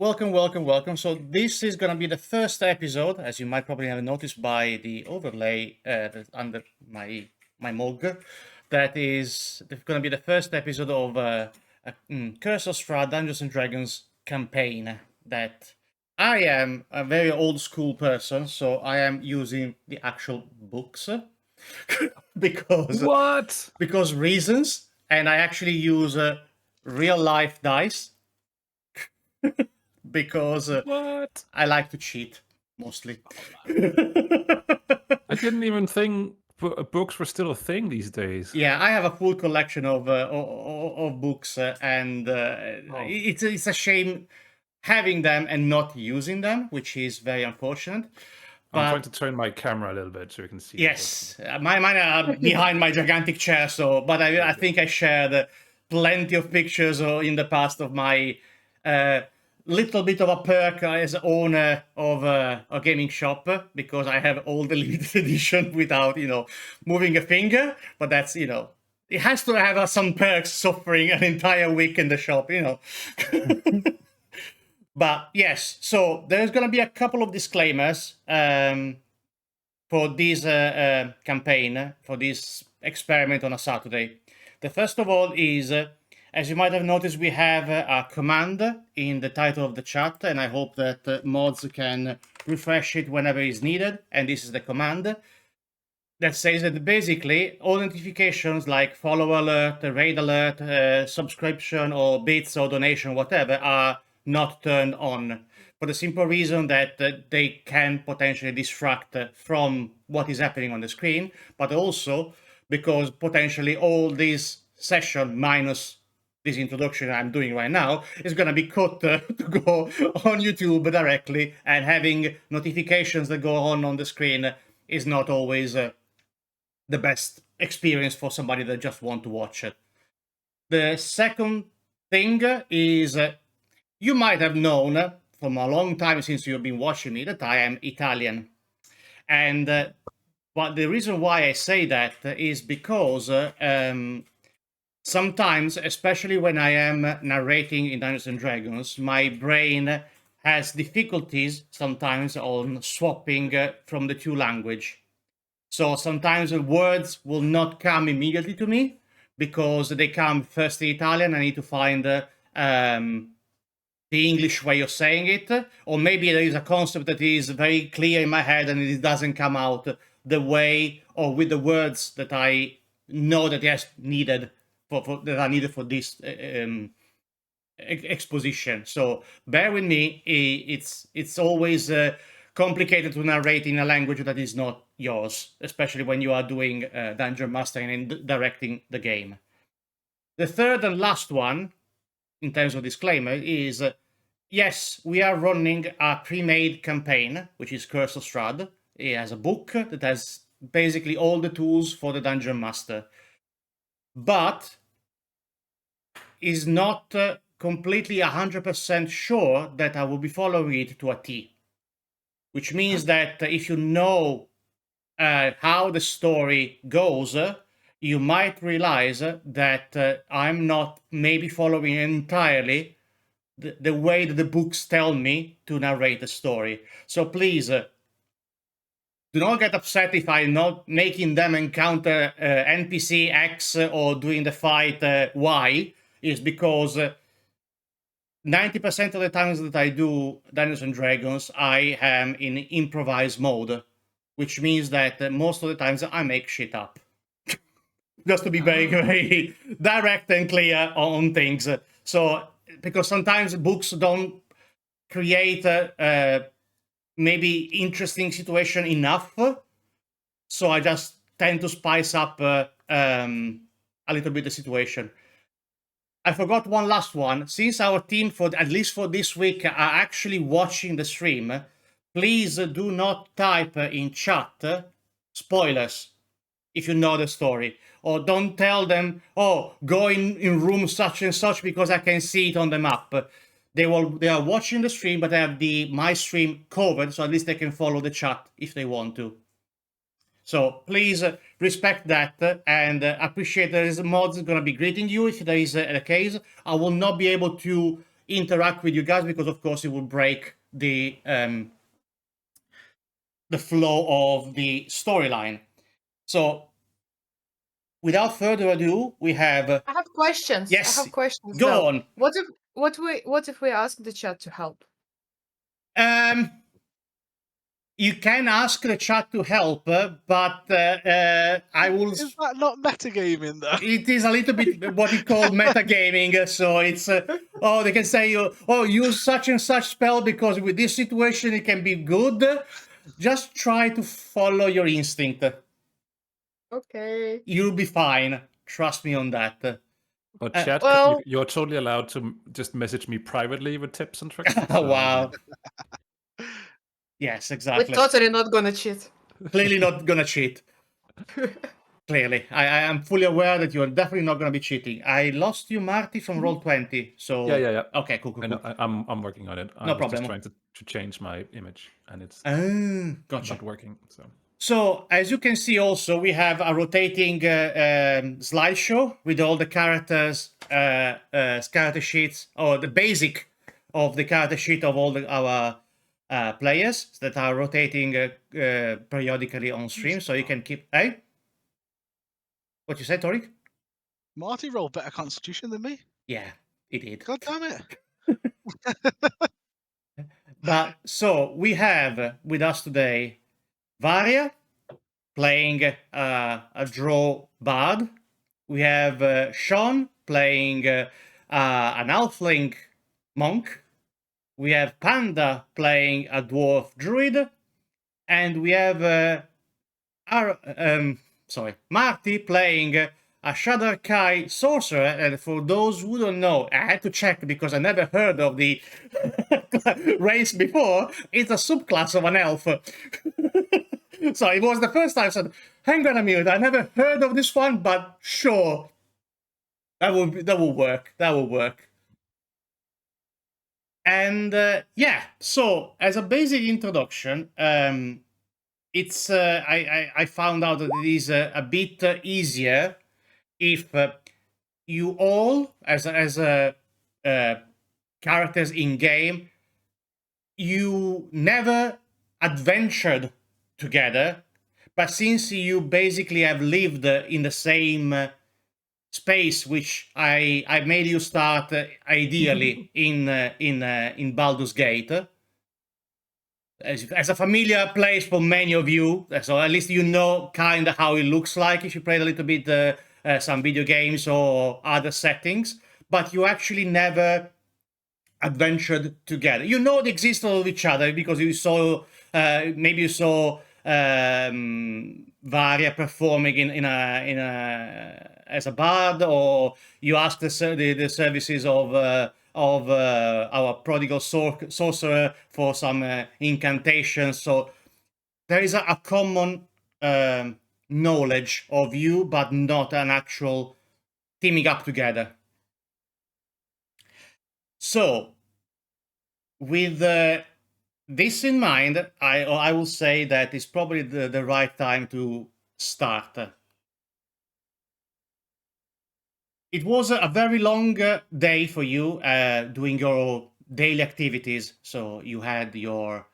welcome. So this is gonna be the first episode, as you might probably have noticed by the overlay that's under my mug. That is gonna be the first episode of Curse of Strahd Dungeons and Dragons campaign. That I am a very old school person, so I am using the actual books because What? because reasons, and I actually use real life dice because What? I like to cheat mostly. I didn't even think books were still a thing these days. Yeah, I have a full collection of books, and it's a shame having them and not using them, which is very unfortunate. I'm trying But to turn my camera a little bit so you can see. yes, mine are behind my gigantic chair. So, but I think I shared plenty of pictures in the past of my little bit of a perk as owner of a gaming shop because I have all the limited edition without moving a finger. But that's it has to have some perks suffering an entire week in the shop. But yes, so there's gonna be a couple of disclaimers. For this campaign, for this experiment on a Saturday. The first of all is, as you might have noticed, we have a command in the title of the chat, and I hope that mods can refresh it whenever is needed. And this is the command that says that basically all notifications like follow alert, raid alert, subscription or bits or donation, whatever, are not turned on for the simple reason that they can potentially distract from what is happening on the screen, but also because potentially all this session minus this introduction I'm doing right now is going to be cut to go on YouTube directly, and having notifications that go on the screen is not always the best experience for somebody that just want to watch it. The second thing is you might have known from a long time since you've been watching me that I am Italian. And but the reason why I say that is because sometimes, especially when I am narrating in Dungeons and Dragons, my brain has difficulties sometimes on swapping from the two language. So sometimes the words will not come immediately to me because they come first in Italian. I need to find the English way of saying it, or maybe there is a concept that is very clear in my head and it doesn't come out the way or with the words that I know that is needed that are needed for this exposition. So bear with me. It's always complicated to narrate in a language that is not yours, especially when you are doing dungeon mastering and directing the game. The third and last one, in terms of disclaimer, is yes, we are running a pre-made campaign, which is Curse of Strahd. It has a book that has basically all the tools for the Dungeon Master, but is not completely 100% sure that I will be following it to a T. Which means that if you know how the story goes, you might realize that I'm not maybe following entirely the way that the books tell me to narrate the story. So please, do not get upset if I'm not making them encounter NPC X or doing the fight Y, is because 90% of the times that I do Dungeons and Dragons, I am in improvised mode, which means that most of the times I make shit up. Just to be very, very direct and clear on things. So, because sometimes books don't create maybe interesting situation enough, so I just tend to spice up a little bit the situation. I forgot one last one. Since our team, for at least for this week, are actually watching the stream, please do not type in chat spoilers if you know the story, or don't tell them, oh, go in room such and such because I can see it on the map. They are watching the stream, but they have my stream covered, so at least they can follow the chat if they want to. So please respect that and appreciate there is mods going to be greeting you if there is a case. I will not be able to interact with you guys because, of course, it will break the flow of the storyline. So, without further ado, we have. I have questions. Yes, I have questions. go though. on. What if we ask the chat to help? You can ask the chat to help, but I will. Is that not metagaming though? It is a little bit what you call metagaming. So it's they can say use such and such spell because with this situation it can be good. Just try to follow your instinct. Okay. You'll be fine. Trust me on that. But chat, well- you're totally allowed to just message me privately with tips and tricks. Wow. Yes, exactly. We're totally not gonna cheat. Clearly not gonna cheat. Clearly, I am fully aware that you're definitely not gonna be cheating. I lost you, Marty, from Roll20. So Yeah. Okay, cool. I know, I'm working on it. I No was problem. just trying to change my image, and it's Gotcha. not working. So, as you can see, also we have a rotating slideshow with all the character sheets, or the basic of the character sheet of all our players that are rotating periodically on stream. So you can keep. Hey, what you said, Torik? Marty rolled better Constitution than me. Yeah, he did. God damn it! But so we have with us today Varia playing a draw bard. We have Sean playing an halfling monk. We have Panda playing a dwarf druid, and we have Marty playing a Shadar-Kai sorcerer. And for those who don't know, I had to check because I never heard of the race before. It's a subclass of an elf. So it was the first time I said, hang on a minute, I never heard of this one, but sure. That will work. That will work. And so as a basic introduction, it's I found out that it is a bit easier if you all, as characters in game, you never adventured together, but since you basically have lived in the same space, which I made you start ideally in Baldur's Gate, as a familiar place for many of you, so at least you know kind of how it looks like if you played a little bit some video games or other settings, but you actually never adventured together. You know the existence of each other because you saw maybe you saw Varia performing in a as a bard, or you asked the services of our prodigal sorcerer for some incantations. So there is a common knowledge of you, but not an actual teaming up together. So, with this in mind, I will say that it's probably the right time to start. It was a very long day for you doing your daily activities. So you had your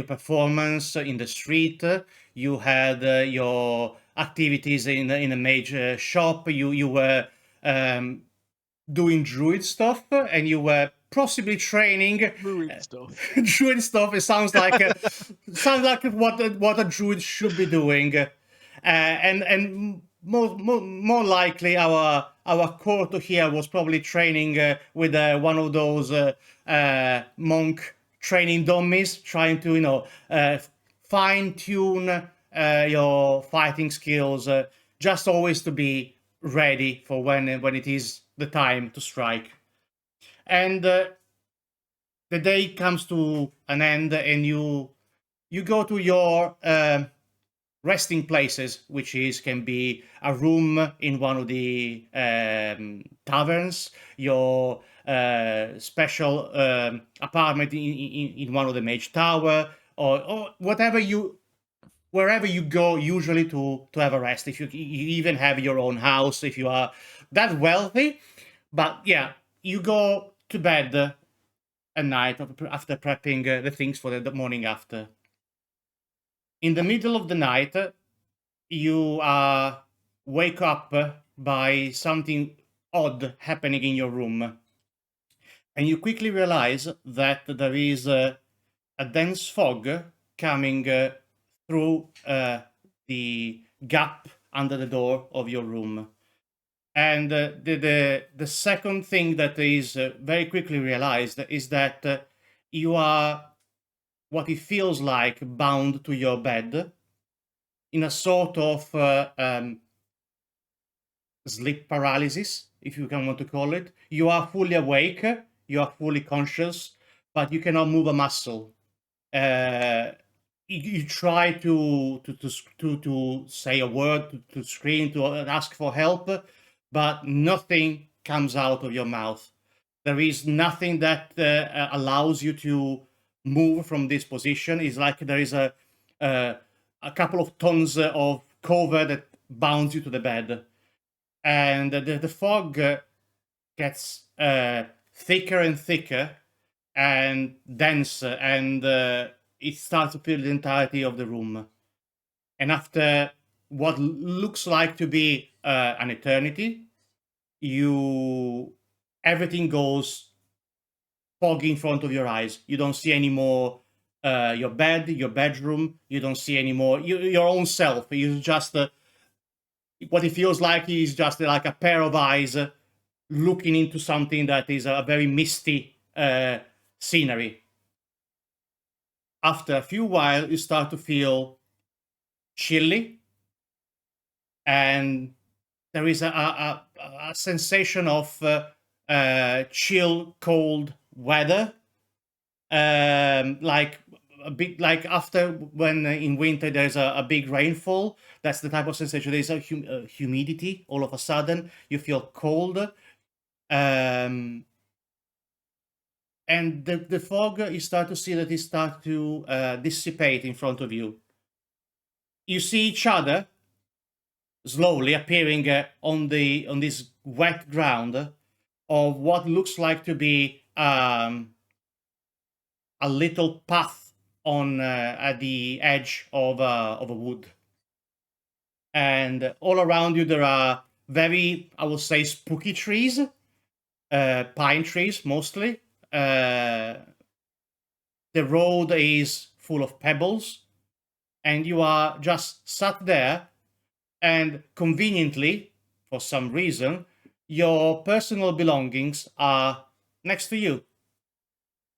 performance in the street. You had your activities in a major shop. You were doing druid stuff, and you were possibly training Druid stuff. druid stuff. It sounds like what a druid should be doing, and more likely our Corto here was probably training with one of those monk training dummies, trying to fine tune your fighting skills, just always to be ready for when it is the time to strike. And the day comes to an end, and you go to your resting places, which can be a room in one of the taverns, your special apartment in one of the mage tower, or whatever wherever you go usually to have a rest. If you even have your own house, if you are that wealthy. But yeah, you go to bed at night after prepping the things for the morning after. In the middle of the night, you wake up by something odd happening in your room. And you quickly realize that there is a dense fog coming through the gap under the door of your room. And the second thing that is very quickly realized is that you are what it feels like bound to your bed in a sort of sleep paralysis, if you can want to call it. You are fully awake, you are fully conscious, but you cannot move a muscle. You try to say a word, to scream, to ask for help, but nothing comes out of your mouth. There is nothing that allows you to move from this position. It's like there is a couple of tons of cover that bounds you to the bed. And the fog gets thicker and thicker and denser, and it starts to fill the entirety of the room. And after what looks like to be an eternity, everything goes foggy in front of your eyes. You don't see anymore your bed, your bedroom. You don't see anymore your own self. You just what it feels like is just like a pair of eyes looking into something that is a very misty scenery. After a few while, you start to feel chilly, and there is a sensation of chill, cold weather, like a big, like after when in winter there's a big rainfall. That's the type of sensation. There's a humidity. All of a sudden, you feel cold. And the fog, you start to see that it starts to dissipate in front of you. You see each other slowly appearing on this wet ground of what looks like to be a little path on at the edge of a wood. And all around you there are very, I would say, spooky trees, pine trees mostly. The road is full of pebbles, and you are just sat there, and conveniently, for some reason, your personal belongings are next to you.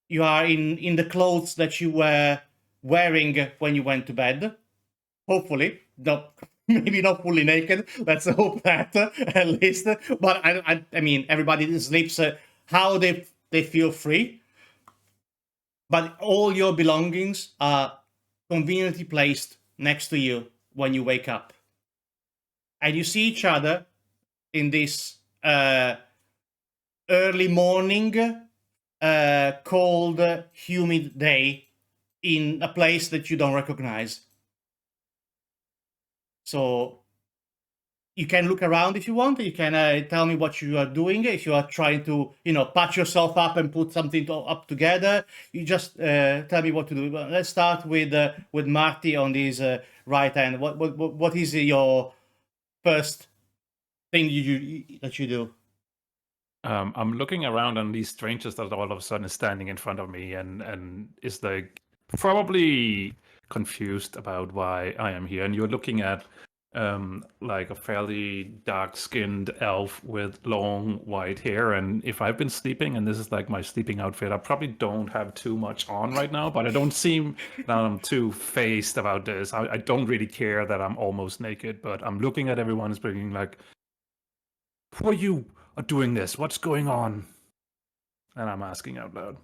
You are in the clothes that you were wearing when you went to bed. Hopefully, maybe not fully naked. Let's hope that at least. But I mean, everybody sleeps how they feel free. But all your belongings are conveniently placed next to you when you wake up. And you see each other in this early morning, cold, humid day in a place that you don't recognize. So you can look around if you want. You can tell me what you are doing. If you are trying to, patch yourself up and put something up together, you just tell me what to do. But let's start with Marty on this right hand. What is your first thing that you do? I'm looking around on these strangers that all of a sudden is standing in front of me and is like probably confused about why I am here. And you're looking at like a fairly dark-skinned elf with long white hair. And if I've been sleeping, and this is like my sleeping outfit, I probably don't have too much on right now, but I don't seem that I'm too phased about this. I don't really care that I'm almost naked, but I'm looking at everyone and being like, who are you doing this? What's going on? And I'm asking out loud.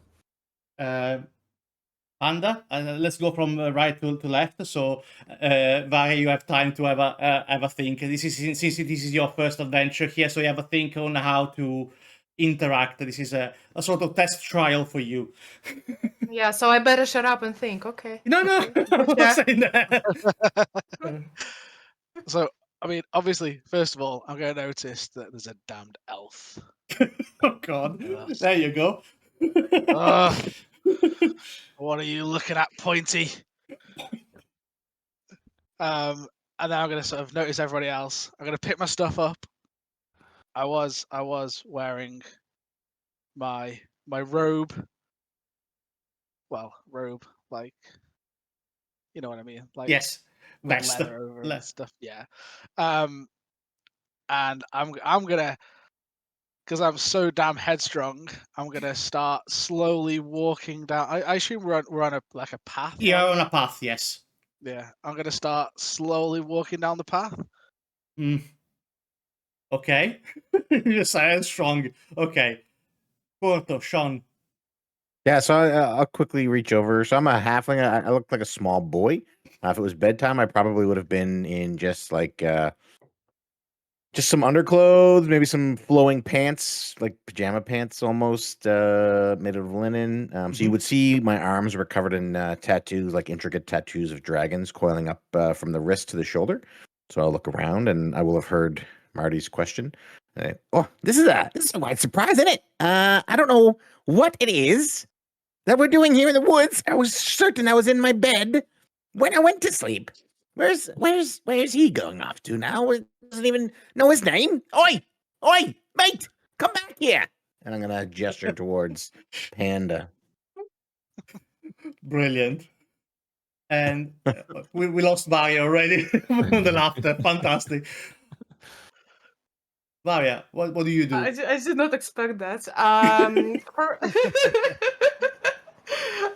Panda, let's go from right to left. So, Vari, you have time to have a think. Since this is your first adventure here, so you have a think on how to interact. This is a sort of test trial for you. Yeah, so I better shut up and think. Okay. No, I'm not saying that. So I mean, obviously, first of all, I'm going to notice that there's a damned elf. Oh God! Yes. There you go. Ugh. What are you looking at, Pointy? And then I'm going to sort of notice everybody else. I'm going to pick my stuff up. I was wearing my robe. Well, robe, like, you know what I mean, like Yes, with vest. leather over it and stuff. Yeah. And I'm gonna, because I'm so damn headstrong, I'm gonna start slowly walking down. I assume we're on a path. You're aren't on we? a path, yes. Yeah, I'm gonna start slowly walking down the path. Mm. Okay. You're silent strong. Okay. Porto, Sean. Yeah, so I'll quickly reach over. So I'm a halfling. I look like a small boy. If it was bedtime, I probably would have been in just like just some underclothes, maybe some flowing pants, like pajama pants almost, made of linen. So you would see my arms were covered in tattoos, like intricate tattoos of dragons coiling up from the wrist to the shoulder. So I'll look around and I will have heard Marty's question. Oh, this is a wide surprise, isn't it? I don't know what it is that we're doing here in the woods. I was certain I was in my bed when I went to sleep. Where's he going off to now? Doesn't even know his name. Oi, mate, come back here. And I'm gonna gesture towards Panda. Brilliant. And we lost Varia already from the laughter. Fantastic. Varia, what do you do? I did not expect that.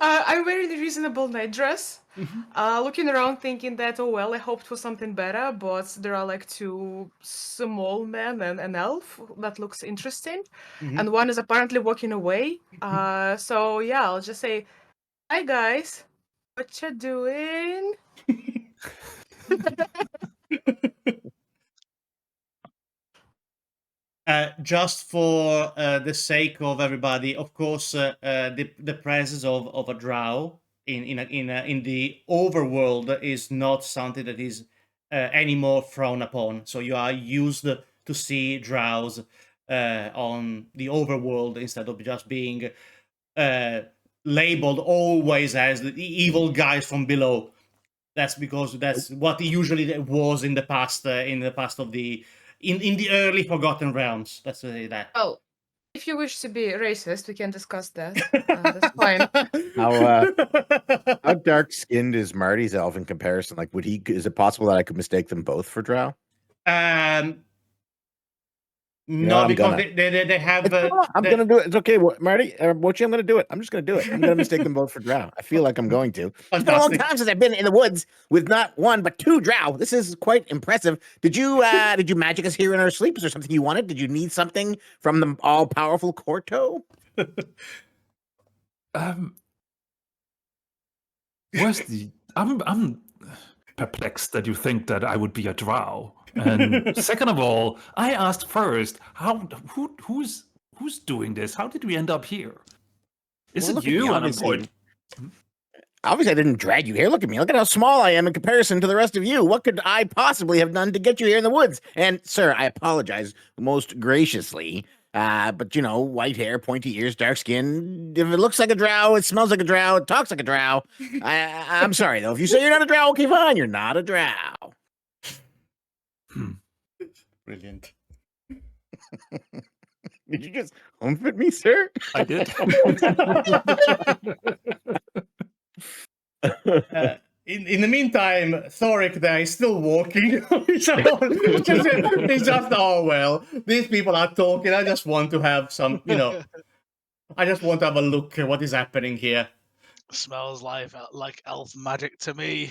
I'm wearing a reasonable night dress. Looking around thinking that, oh well, I hoped for something better, but there are like two small men and an elf that looks interesting. And one is apparently walking away. So yeah, I'll just say, hi guys, what you doing? Just for the sake of everybody, of course, the presence of a drow in the overworld is not something that is anymore frowned upon. So you are used to see drows on the overworld instead of just being labeled always as the evil guys from below. That's because that's what usually it was in the past of the in the early Forgotten Realms. Let's say that. Well, if you wish to be racist, we can discuss that. That's fine. How dark skinned is Marty's elf in comparison? Like, is it possible that I could mistake them both for drow? No, I'm because gonna. they have. I'm gonna do it. It's okay, Marty. Mochi, I'm gonna do it. I'm just gonna do it. I'm gonna mistake them both for drow. I feel like I'm going to. It's been a long time since I've been in the woods with not one but two drow. This is quite impressive. Did you magic us here in our sleep? Is there something you wanted? Did you need something from the all powerful Corto? Where's the? I'm perplexed that you think that I would be a drow. And second of all, I asked first, who's doing this? How did we end up here? Is it you? Obviously, I didn't drag you here. Look at me. Look at how small I am in comparison to the rest of you. What could I possibly have done to get you here in the woods? And sir, I apologize most graciously. But you know, white hair, pointy ears, dark skin. If it looks like a drow, it smells like a drow, it talks like a drow. I'm sorry though. If you say you're not a drow, okay, fine. You're not a drow. Brilliant. Did you just hump at me, sir? I did. In the meantime, Thoric there is still walking. He's just, oh well, these people are talking. I just want to have some, I just want to have a look at what is happening here. Smells like elf magic to me.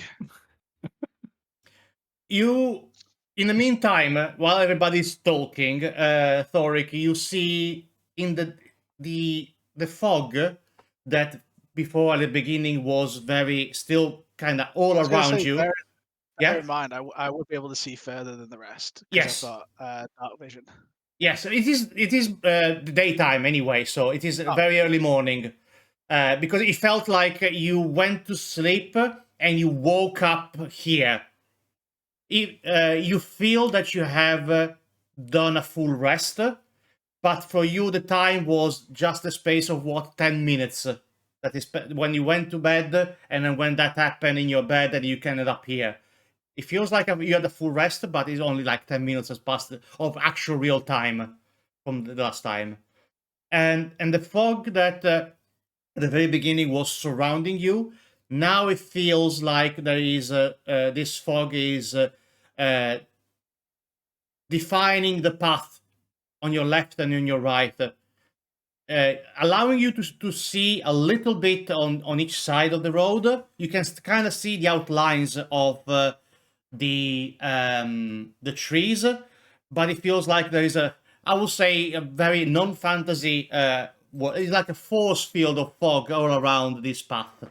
In the meantime, while everybody's talking, Thoric, you see in the fog that before at the beginning was very still kind of all around you. Bear in mind, I would be able to see further than the rest. Yes, I've got dark vision. Yes, it is daytime anyway, so it is very early morning. Because it felt like you went to sleep and you woke up here. You feel that you have done a full rest, but for you the time was just a space of 10 minutes. That is when you went to bed, and then when that happened in your bed, and you ended up here. It feels like you had a full rest, but it's only like 10 minutes has passed of actual real time from the last time. And the fog that at the very beginning was surrounding you, now it feels like there is this fog is defining the path on your left and on your right, allowing you to see a little bit on each side of the road. You can kind of see the outlines of the trees, but it feels like there is I would say, a very non-fantasy. It's like a force field of fog all around this path.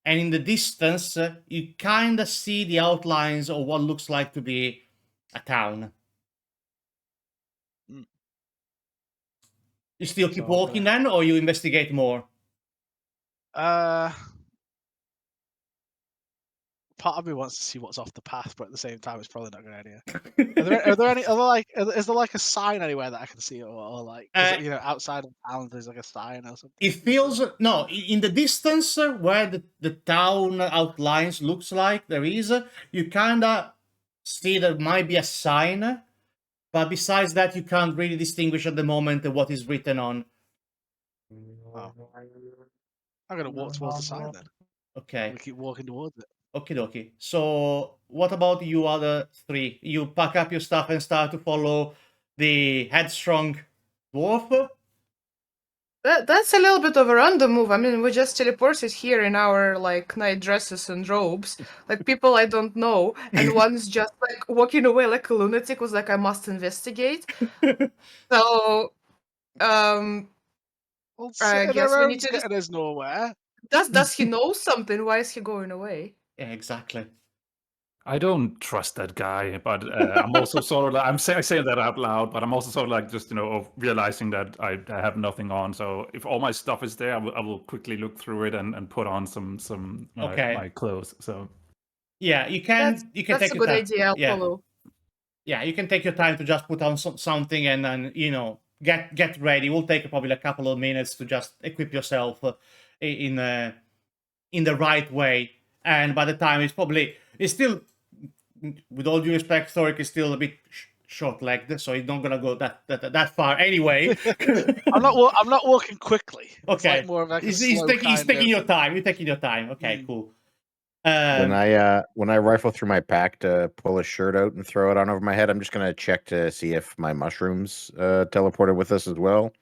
And in the distance, you kind of see the outlines of what looks like to be a town. You still keep walking then, or you investigate more? Part of me wants to see what's off the path, but at the same time, it's probably not a good idea. Are there any other is there like a sign anywhere that I can see, or like outside of town there's like a sign or something? It feels no in the distance where the town outlines looks like there is. You kind of see there might be a sign, but besides that, you can't really distinguish at the moment what is written on. Oh. I'm gonna walk towards the sign then. Okay. I'm gonna keep walking towards it. Okie dokie. So, what about you other three? You pack up your stuff and start to follow the headstrong dwarf? That's a little bit of a random move. I mean, we just teleported here in our like night dresses and robes, like people I don't know, and one's just like walking away like a lunatic. Was like, I must investigate. So, I guess we need to just. There's nowhere. Does he know something? Why is he going away? Yeah, exactly. I don't trust that guy, but I'm also sort of like, I'm saying that out loud, but I'm also sort of like just of realizing that I have nothing on. So if all my stuff is there, I will quickly look through it and put on some my clothes. So yeah, you can That's take a your good time. idea. I'll follow. Yeah, you can take your time to just put on something and then get ready. It will take probably a couple of minutes to just equip yourself in the right way, and by the time it's still, with all due respect, Thoric is still a bit short-legged, so he's not gonna go that far anyway. I'm not walking quickly. Okay, it's like more of like he's taking your time. You're taking your time. Okay, cool. When I rifle through my pack to pull a shirt out and throw it on over my head, I'm just gonna check to see if my mushrooms teleported with us as well.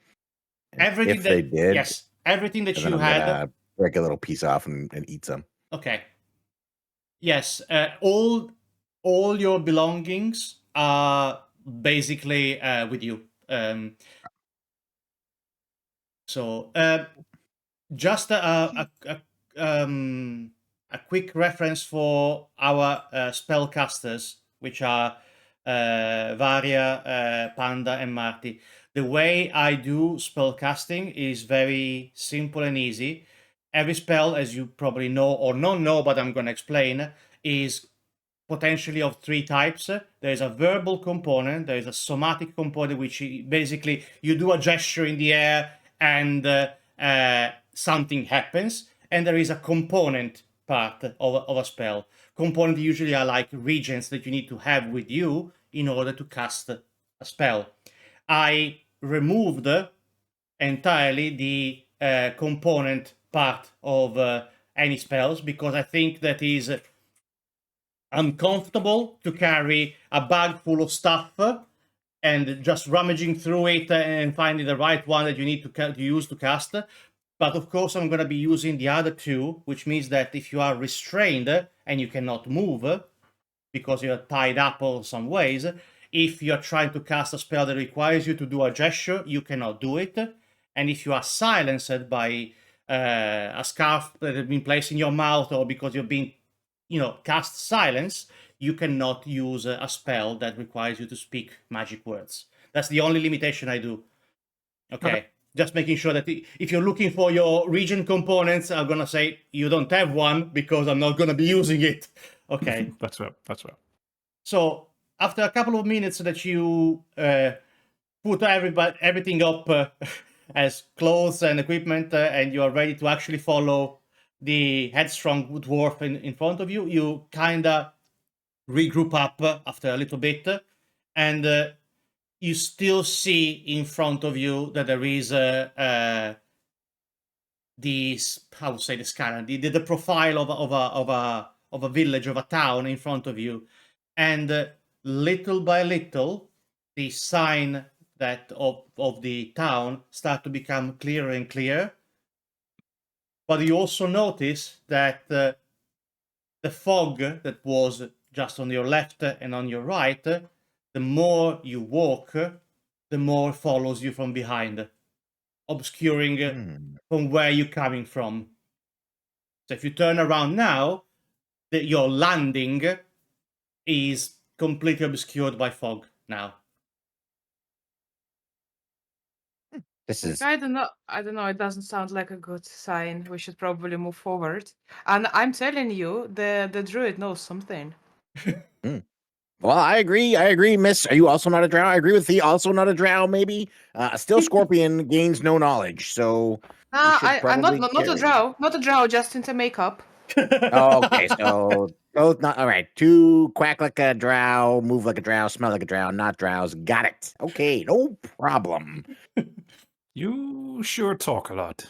Everything if they did, yes, everything that you I'm had. gonna break a little piece off and eat some. Okay. Yes, all your belongings are basically with you. So just a quick reference for our spellcasters, which are Varia, Panda, and Marty. The way I do spellcasting is very simple and easy. Every spell, as you probably know or not know, but I'm going to explain, is potentially of three types. There is a verbal component, there is a somatic component, which basically you do a gesture in the air and something happens, and there is a component part of a spell. Components usually are like regents that you need to have with you in order to cast a spell. I removed entirely the component part of any spells because I think that is uncomfortable to carry a bag full of stuff and just rummaging through it and finding the right one that you need to use to cast. But of course, I'm going to be using the other two, which means that if you are restrained and you cannot move because you're tied up in some ways, if you're trying to cast a spell that requires you to do a gesture, you cannot do it. And if you are silenced by a scarf that has been placed in your mouth or because you're being cast silence, you cannot use a spell that requires you to speak magic words. That's the only limitation I do. Okay. Just making sure that if you're looking for your region components, I'm gonna say you don't have one because I'm not gonna be using it. Okay. That's right. So after a couple of minutes that you put everything up as clothes and equipment, and you are ready to actually follow the headstrong dwarf in front of you, you kind of regroup up after a little bit, and you still see in front of you that there is this, how to say this kind of the profile of a village, of a town in front of you, and little by little the sign that of the town start to become clearer and clearer. But you also notice that the fog that was just on your left and on your right, the more you walk, the more follows you from behind, obscuring from where you're coming from. So if you turn around now, your landing is completely obscured by fog now. This is I don't know. I don't know. It doesn't sound like a good sign. We should probably move forward. And I'm telling you, the druid knows something. well, I agree, Miss. Are you also not a drow? I agree with the also not a drow, maybe. Still scorpion gains no knowledge, so Nah, should I'm not probably not a carry. drow, not a drow, just into makeup. Okay, so both not all right. Two quack like a drow, move like a drow, smell like a drow, not drows. Got it. Okay, no problem. You sure talk a lot.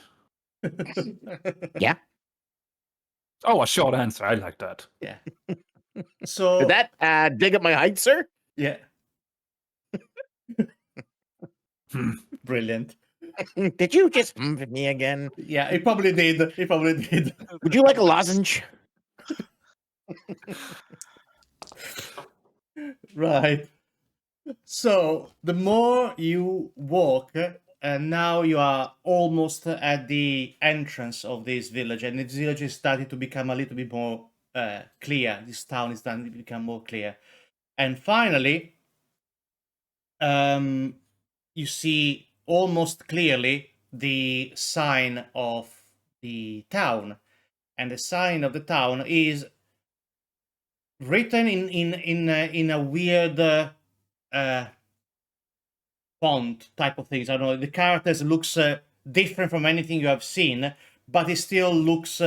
Yeah. Oh, a short answer. I like that. Yeah. So Did that dig up my height, sir? yeah, Hmm. brilliant. Did you just with me again? Yeah, it probably did. It probably did. Would you like a lozenge? Right. So the more you walk, and now you are almost at the entrance of this village, and this village is starting to become a little bit more clear. This town is starting to become more clear, and finally, you see almost clearly the sign of the town, and the sign of the town is written in a weird font type of things. I don't know. The characters looks different from anything you have seen, but it still looks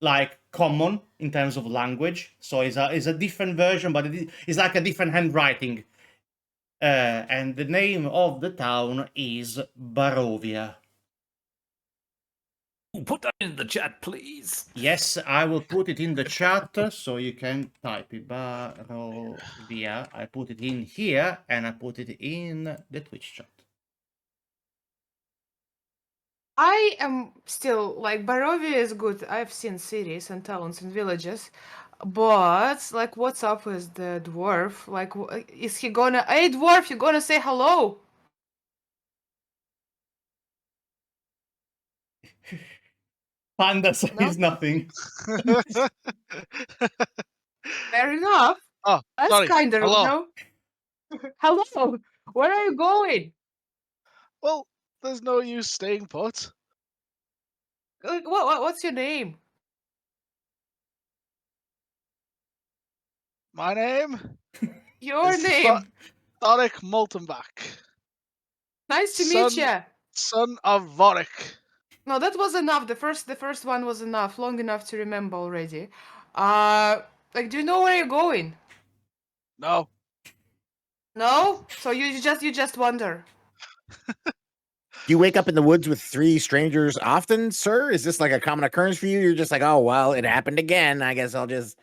like common in terms of language. So it's a different version, but it's like a different handwriting. And the name of the town is Barovia. Put that in the chat, please. Yes, I will put it in the chat so you can type it. Barovia. I put it in here and I put it in the Twitch chat. I am still like Barovia is good. I've seen cities and towns and villages, but like, what's up with the dwarf? Like, is he gonna? Hey, dwarf, you gonna say hello? Panda says nothing. Fair enough. Oh, That's sorry. kind of rude, Hello. no? Hello. Where are you going? Well, there's no use staying put. Like, what's your name? My name Your is name. Thoric Moltenbach, Nice to meet son you. son of Vorik. No, that was enough. The first one was enough, long enough to remember already. Like, do you know where you're going? No, No? So you just wonder. Do you wake up in the woods with three strangers often, sir? Is this like a common occurrence for you? You're just like, oh well, it happened again. I guess I'll just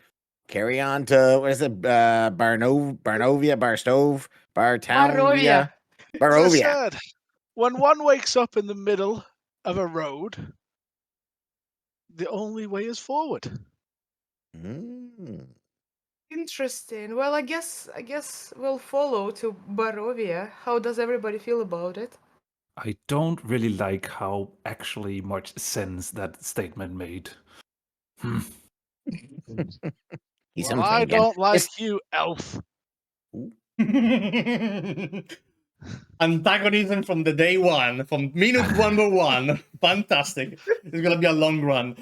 carry on to what is it? Barnovia, Barstove, Barovia. Bartownia, as I Barovia. said, when one wakes up in the middle of a road, the only way is forward. Mm. Interesting. Well, I guess we'll follow to Barovia. How does everybody feel about it? I don't really like how actually much sense that statement made. He's Well, something I again. don't like you, elf. Antagonism from the day one, from minute number one. Fantastic. It's gonna be a long run.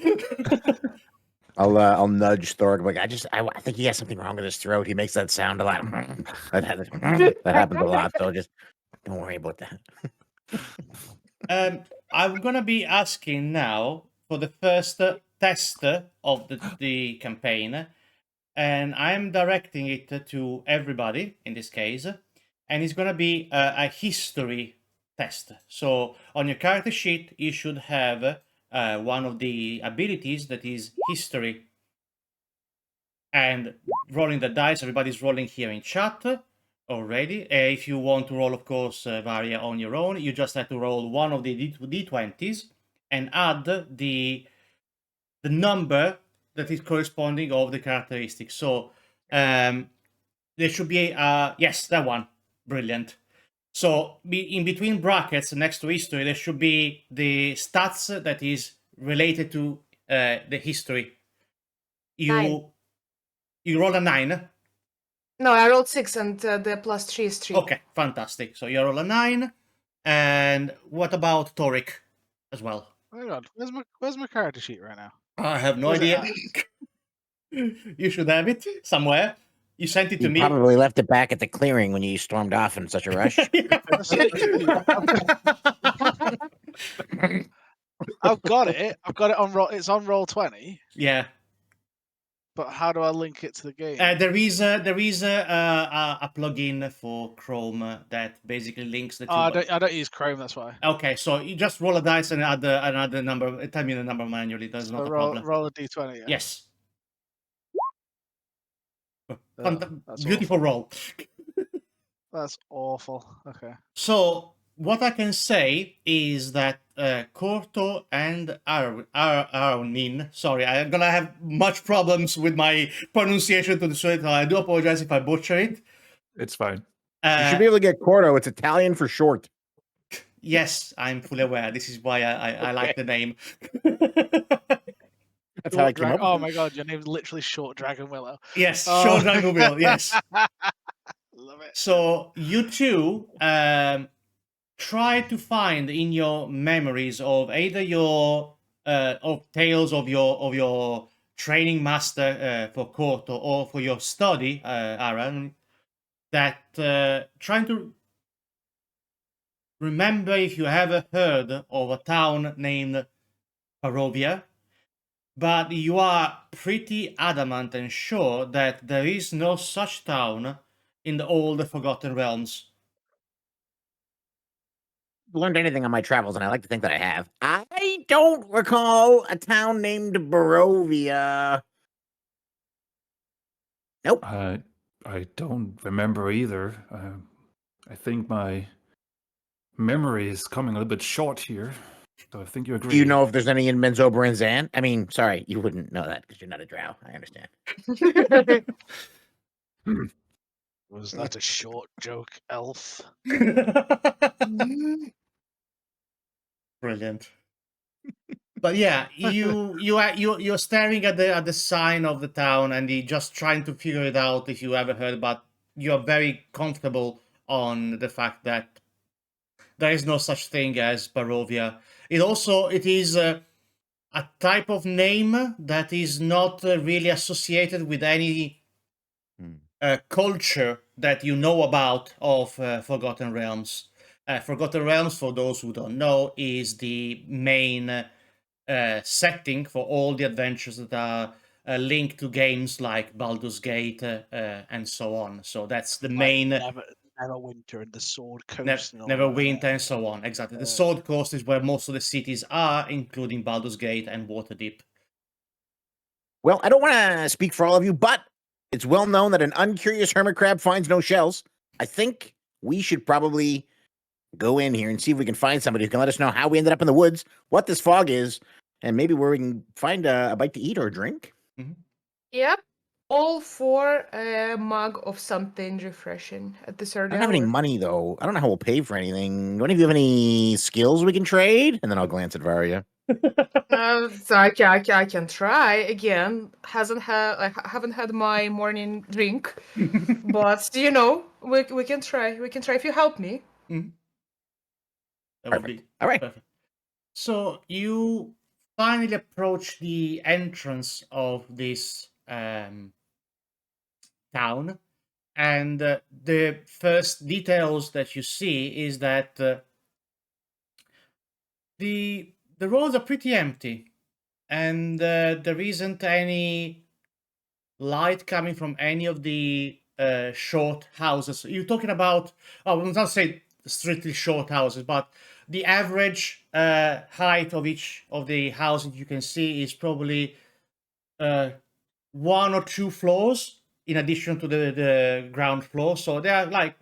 I'll nudge Thorg. Like I think he has something wrong with his throat. He makes that sound a lot. that happens a lot. So just don't worry about that. I'm gonna be asking now for the first test of the campaign, and I'm directing it to everybody in this case, and it's gonna be a history test. So on your character sheet, you should have one of the abilities that is history, and rolling the dice. Everybody's rolling here in chat already. If you want to roll, of course, Varia on your own, you just have to roll one of the d20s and add the number that is corresponding of the characteristics. So there should be yes, that one. Brilliant. So in between brackets next to history, there should be the stats that is related to the history. Nine. You roll a 9. No, I rolled 6 and the +3 is 3. Okay, fantastic. So you roll a 9. And what about Toric as well? Hang on, where's my character sheet right now? I have no Where's it idea. You should have it somewhere. You sent it to You me. probably left it back at the clearing when you stormed off in such a rush. I've got it. I've got it on roll. It's on roll 20. Yeah. But how do I link it to the game? There is a plugin for Chrome that basically links the two. I don't use Chrome. That's why. Okay, so you just roll a dice and add another number. Tell me the number manually. That's not a problem. Roll a d20. Yeah. Yes. That's Beautiful roll. That's awful. Okay. So what I can say is that Corto and Arnin, sorry, I'm gonna have much problems with my pronunciation to the so I do apologize if I butcher it. It's fine. You should be able to get Corto. It's Italian for short. Yes, I'm fully aware. This is why I like the name. That's how I came up. Oh my god, your name's literally Short Dragon Willow. Yes, Oh. Short Dragon Will, yes. Love it. So you two try to find in your memories of either your of tales of your training master for Corto or for your study, Aaron, that trying to remember if you ever heard of a town named Barovia, but you are pretty adamant and sure that there is no such town in all the Forgotten Realms. Learned anything on my travels, and I like to think that I have. I don't recall a town named Barovia. Nope. I don't remember either. I think my memory is coming a little bit short here. So I think you agree. Do you know if there's any in Menzoberranzan? I mean, sorry, you wouldn't know that because you're not a drow. I understand. Was that a short joke, elf? Brilliant. But yeah, you're staring at the sign of the town and you're just trying to figure it out if you ever heard, but you're very comfortable on the fact that there is no such thing as Barovia. It is a type of name that is not really associated with any culture that you know about of Forgotten Realms. Forgotten Realms, for those who don't know, is the main setting for all the adventures that are linked to games like Baldur's Gate and so on. So that's the main. Neverwinter and the Sword Coast. Neverwinter and so on. Exactly. The Sword Coast is where most of the cities are, including Baldur's Gate and Waterdeep. Well, I don't want to speak for all of you, but it's well known that an uncurious hermit crab finds no shells. I think we should probably go in here and see if we can find somebody who can let us know how we ended up in the woods, what this fog is, and maybe where we can find a bite to eat or drink. Mm-hmm. Yep. All for a mug of something refreshing at this early I don't have any money, though. I don't know how we'll pay for anything. Do any of you have any skills we can trade? And then I'll glance at Varia. So I can try again. I haven't had my morning drink, but you know we can try. We can try if you help me. Mm-hmm. That Perfect. would be all right. perfect. So you finally approach the entrance of this town, and the first details that you see is that the roads are pretty empty, and there isn't any light coming from any of the short houses. You're talking about, I will not say strictly short houses, but the average height of each of the houses you can see is probably 1 or 2 floors in addition to the ground floor. So they are like,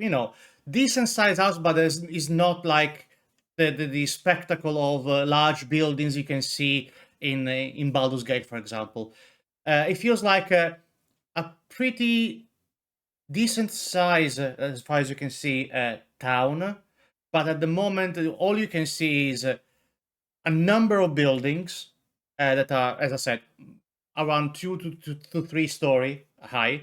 decent sized house, but is not like the spectacle of large buildings you can see in Baldur's Gate, for example. It feels like a pretty decent size, as far as you can see, town. But at the moment, all you can see is a number of buildings that are, as I said, around 2 to 3 story high.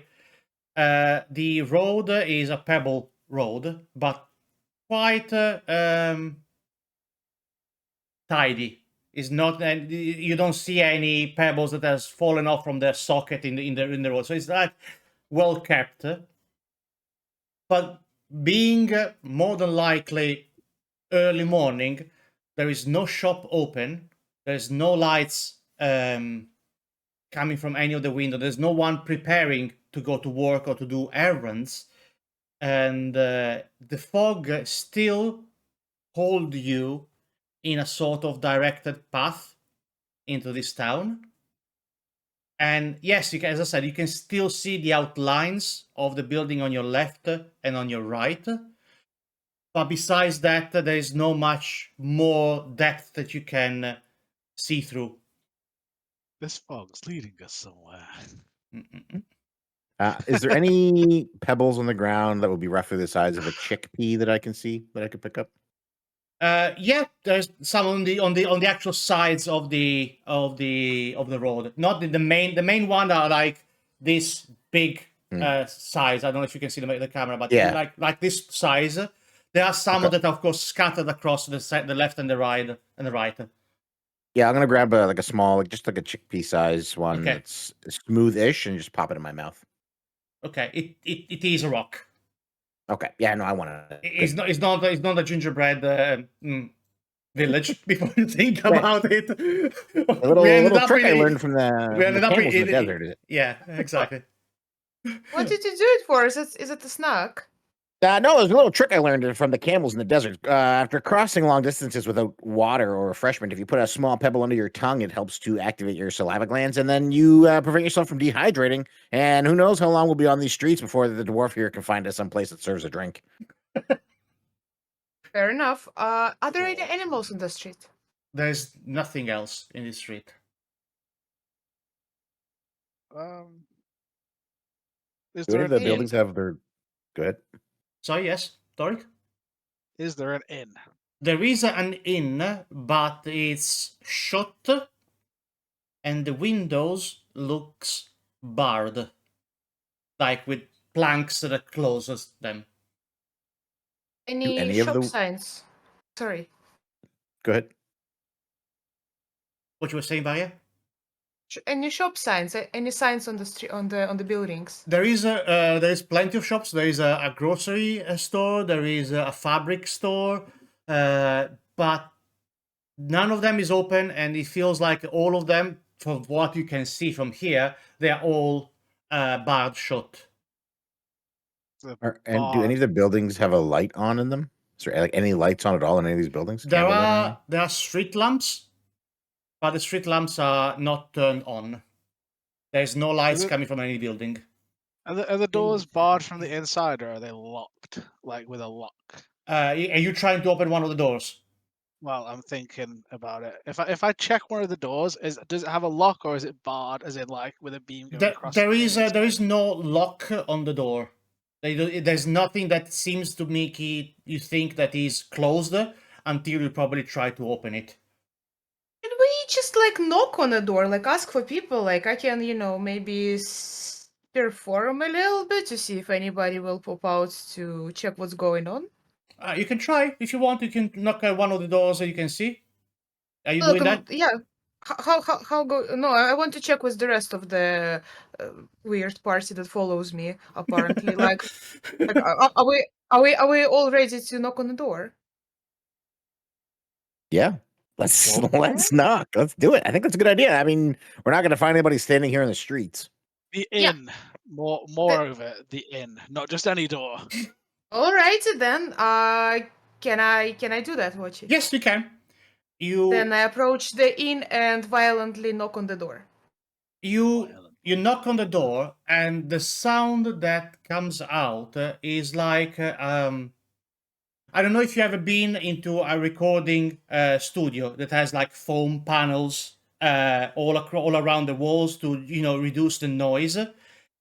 The road is a pebble road, but quite tidy. It's not, and you don't see any pebbles that has fallen off from their socket in the road. So it's like well kept. But being more than likely early morning, there is no shop open. There's no lights coming from any of the window. There's no one preparing to go to work or to do errands. And the fog still hold you in a sort of directed path into this town. And yes, you can, as I said, you can still see the outlines of the building on your left and on your right. But besides that, there is no much more depth that you can see through. This fog's leading us somewhere. Mm-mm. Is there any pebbles on the ground that would be roughly the size of a chickpea that I can see that I could pick up? Yeah, there's some on the actual sides of the road. Not the main. The main one are like this big size. I don't know if you can see the camera, but Yeah. like this size. There are some Okay. that are, of course, scattered across the left and the right Yeah, I'm gonna grab a small, just like a chickpea size one Okay. that's smooth-ish, and just pop it in my mouth. Okay, it is a rock. Okay. Yeah, no, I want to. It's not a gingerbread village. Before you think Right. about it, A little trick I learned from the camels in the desert. Is it? Yeah, exactly. What did you do it for? Is it a snack? No, it was a little trick I learned from the camels in the desert. After crossing long distances without water or refreshment, if you put a small pebble under your tongue, it helps to activate your saliva glands, and then you prevent yourself from dehydrating. And who knows how long we'll be on these streets before the dwarf here can find us some place that serves a drink. Fair enough. Are there any animals in the street? There's nothing else in this street. Is Do there any of an the inn? buildings have their... Go ahead. So yes, Doric? Is there an inn? There is an inn, but it's shut, and the windows looks barred, like with planks that closes them. Any any of shop the- signs? Sorry. Go ahead. What you were saying, Vaya? Any shop signs? Any signs on the street on the buildings? There is plenty of shops. There is a grocery store. There is a fabric store, but none of them is open, and it feels like all of them, from what you can see from here, they are all barred shut. And do any of the buildings have a light on in them? Is there like any lights on at all in any of these buildings? There Candle lit or anything? are street lamps, but the street lamps are not turned on. There's no lights coming from any building. Are the doors barred from the inside, or are they locked, like with a lock? Are you trying to open one of the doors? Well, I'm thinking about it. If I check one of the doors, does it have a lock, or is it barred, as in like with a beam going across? There is no lock on the door. There's nothing that seems to make you think that is closed until you probably try to open it. Should we just like knock on the door, like ask for people? Like I can, maybe perform a little bit to see if anybody will pop out to check what's going on. You can try if you want. You can knock at one of the doors that you can see. Are you Look, doing that? yeah. How go? No, I want to check with the rest of the weird party that follows me. Apparently, like are we all ready to knock on the door? Yeah. Let's Well- let's knock. Let's do it. I think that's a good idea. I mean, we're not going to find anybody standing here in the streets. The Yeah. inn. Moreover, the inn, not just any door. Alrighty then. Can I do that, Watchy? Yes, you can. You Then I approach the inn and violently knock on the door. you knock on the door, and the sound that comes out is like I don't know if you ever been into a recording studio that has like foam panels all around the walls to reduce the noise.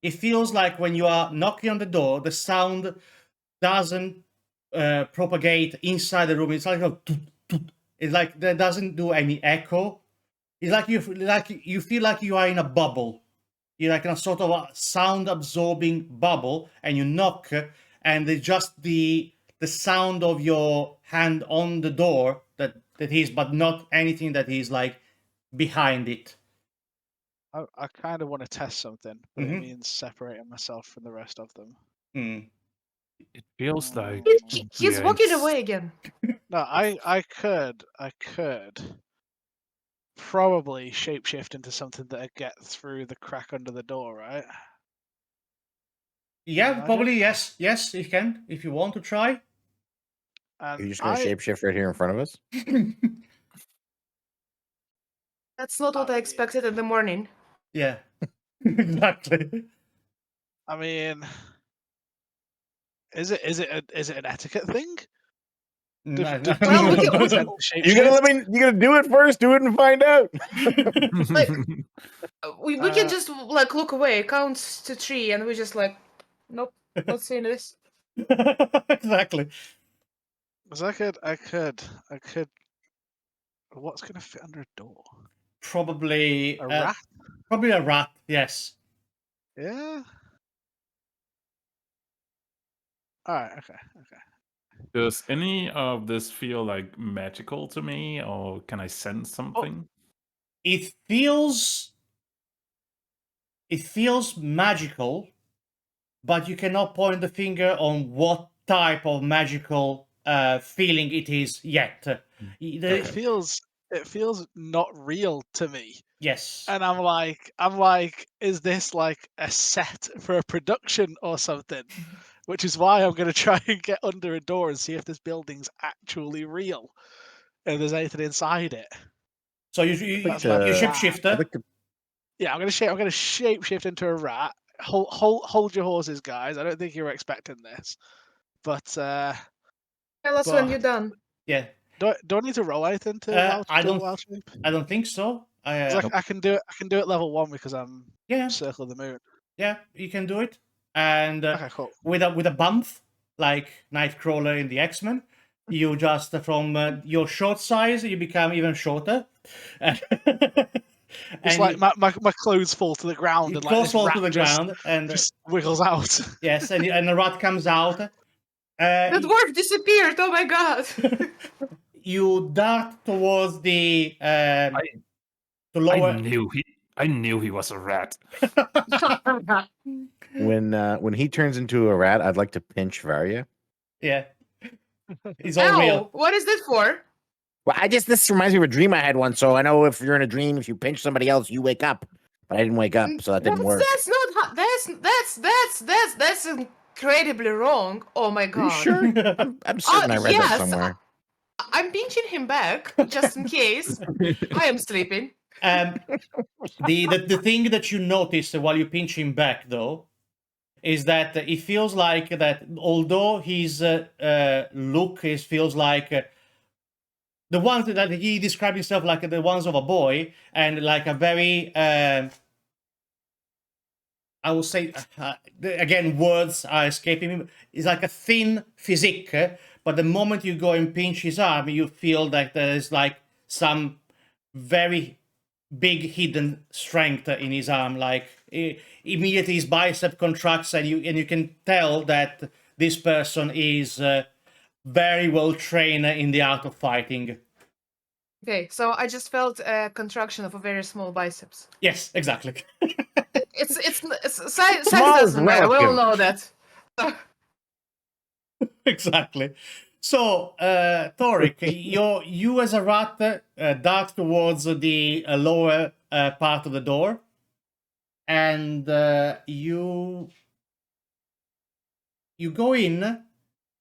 It feels like when you are knocking on the door, the sound doesn't propagate inside the room. It's like it's like that doesn't do any echo. It's like you feel like you are in a bubble. You're like in a sort of a sound absorbing bubble, and you knock, and it's just the sound of your hand on the door that is, but not anything that is like behind it. I kind of want to test something, but Mhm. it means separating myself from the rest of them. Mm. It feels like He's walking away again. No, I could probably shapeshift into something that'd get through the crack under the door, right? Yeah, Magic? probably yes. Yes, you can if you want to try. And You're just going to shapeshift right here in front of us? That's not what I expected in the morning. Yeah, exactly. I mean, is it an etiquette thing? Do No, people Well, we can- tend to You gonna shapeshift? let me? You gonna do it first? Do it and find out. Like, we can Uh, just like look away, count to 3, and we just like, nope, not seeing this. exactly. Because I could. What's gonna fit under a door? Probably A rat? Probably a rat. Yes. Yeah. All right. Okay. Does any of this feel like magical to me, or can I sense something? It feels magical, but you cannot point the finger on what type of magical feeling it is yet. It feels not real to me. Yes. And I'm like, is this like a set for a production or something? Which is why I'm going to try and get under a door and see if this building's actually real, and there's anything inside it. So you That's my shapeshifter. I'd like to Yeah, I'm going to shapeshift into a rat. Hold your horses, guys. I don't think you were expecting this, but Tell us when But- you're done. Yeah. do I need to roll anything to I do a don't- wild shape? I don't think so. 'Cause I can do it level 1 because I'm Yeah. Circle of the Moon. Yeah. You can do it. And Okay, cool. with a bump like Nightcrawler in the X-Men, you just from your short size you become even shorter. It's like my clothes fall to the ground your and like clothes this fall rat to the ground, and just wiggles out. yes, and the rat comes out. The dwarf disappeared. Oh my god! You dart towards the to lower. I knew he was a rat. when he turns into a rat, I'd like to pinch Varya. Yeah, it's all Ow! real. What is that for? Well, this reminds me of a dream I had once. So I know if you're in a dream, if you pinch somebody else, you wake up. But I didn't wake up, so that didn't work. That's not how. That's incredibly wrong. Oh my Are you god! sure? I'm certain I read yes, that somewhere. I'm pinching him back just in case. I am sleeping. The thing that you notice while you pinch him back, though, is that it feels like that although his look feels like the ones that he described himself like the ones of a boy, and like a very I will say again, words are escaping me. It's like a thin physique, but the moment you go and pinch his arm, you feel that there's like some very big hidden strength in his arm. Like immediately his bicep contracts, and you can tell that this person is very well trained in the art of fighting. Okay, so I just felt a contraction of a very small biceps. Yes, exactly. It's size Small is doesn't matter. We all relative. know that. Exactly. So, Thorik, you as a rat dart towards the lower part of the door, and you go in,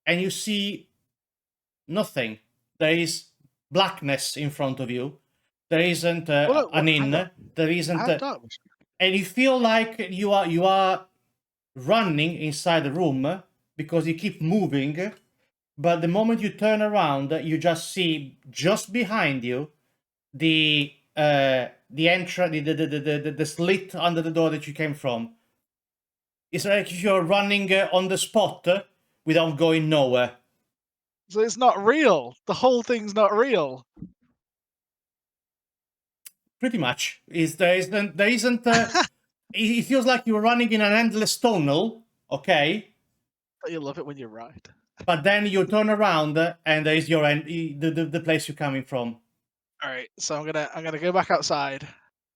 and you see nothing. There is blackness in front of you. There isn't Well, an hang inn. on. There isn't, How dark was it? and you feel like you are running inside the room because you keep moving. But the moment you turn around, you just see just behind you the entrance, the slit under the door that you came from. It's like if you're running on the spot without going nowhere. So it's not real. The whole thing's not real. Pretty much, there isn't. It feels like you're running in an endless tunnel. Okay, But you love it when you're right. but then you turn around and there is your end, the place you're coming from. All right, so I'm gonna go back outside.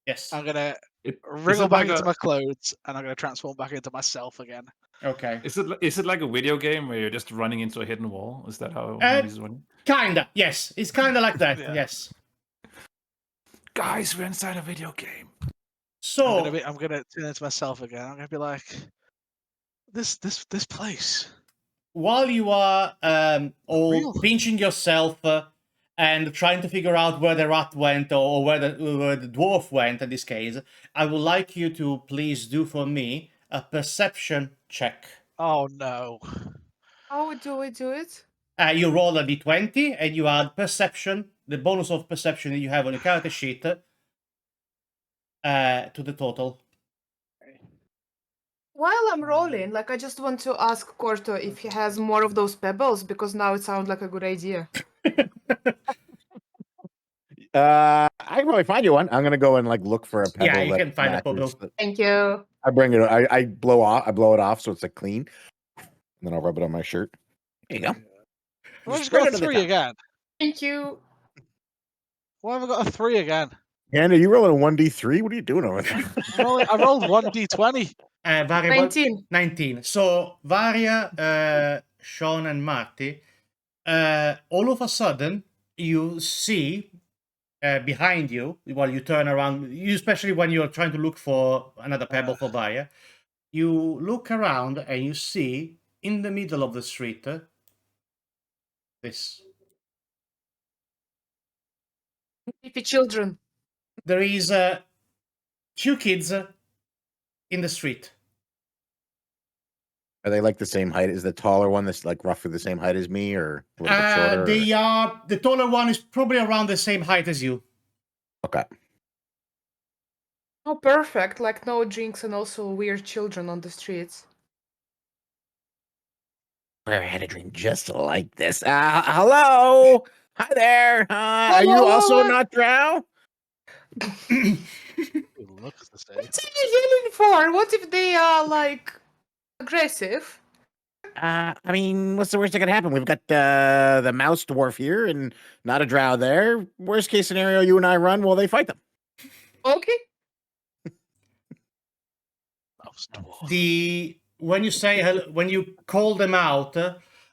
Yes. I'm gonna Is wriggle it back like into a my clothes, and I'm gonna transform back into myself again. Okay. is it like a video game where you're just running into a hidden wall? Is that how this is running? Kinda. Yes, it's kinda like that. Yeah. Yes. Guys, we're inside a video game. So I'm gonna turn into myself again. I'm gonna be like, this place. while you are all Real. pinching yourself and trying to figure out where the rat went or where the dwarf went in this case, I would like you to please do for me a perception check. Oh no. How do we do it? You roll a d20 and you add perception, the bonus of perception that you have on your character sheet, to the total. While I'm rolling, like I just want to ask Corto if he has more of those pebbles because now it sounds like a good idea. I can probably find you one. I'm gonna go and like look for a pebble. Yeah, you that can find a matches pebble. Thank you. I bring it. I blow it off so it's like clean, and then I'll rub it on my shirt. There you go. Have I Just just bring got it a to the 3 top. again? Thank you. Why have I got a 3 again? And are you rolling a 1d3? What are you doing over there? I rolled 1d20. Varia 19. 19. So Varia, Sean, and Marty, all of a sudden you see behind you while you turn around, especially when you're trying to look for another pebble for Varia, you look around and you see in the middle of the street this. Creepy children. There is two kids in the street. Are they like the same height? Is the taller one that's like roughly the same height as me, or a little bit shorter? They are, the taller one is probably around the same height as you. Okay. Oh, perfect. Like no drinks and also weird children on the streets. I had a dream just like this. Hello. Hi there. Are you also not drow? It looks the same. What are you yelling for? What if they are like aggressive? I mean, what's the worst that could happen? We've got the mouse dwarf here and not a drow there. Worst case scenario, you and I run while they fight them. Okay. When you say when you call them out,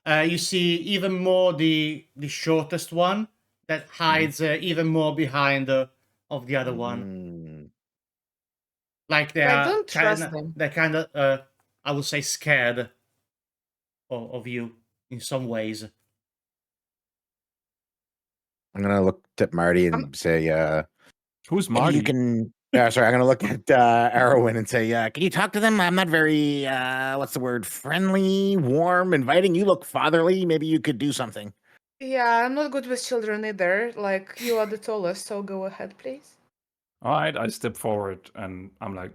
you see even more the shortest one that hides even more behind of the other one. Like they I are don't trust them. they're kind of I would say scared of you in some ways. I'm gonna look at Marty and say, Who's maybe Marty? you can. Sorry, I'm gonna look at Arwen and say, can you talk to them? I'm not very, what's the word? Friendly, warm, inviting. You look fatherly. Maybe you could do something. Yeah, I'm not good with children either. Like, you are the tallest, so go ahead, please. All right, I step forward and I'm like,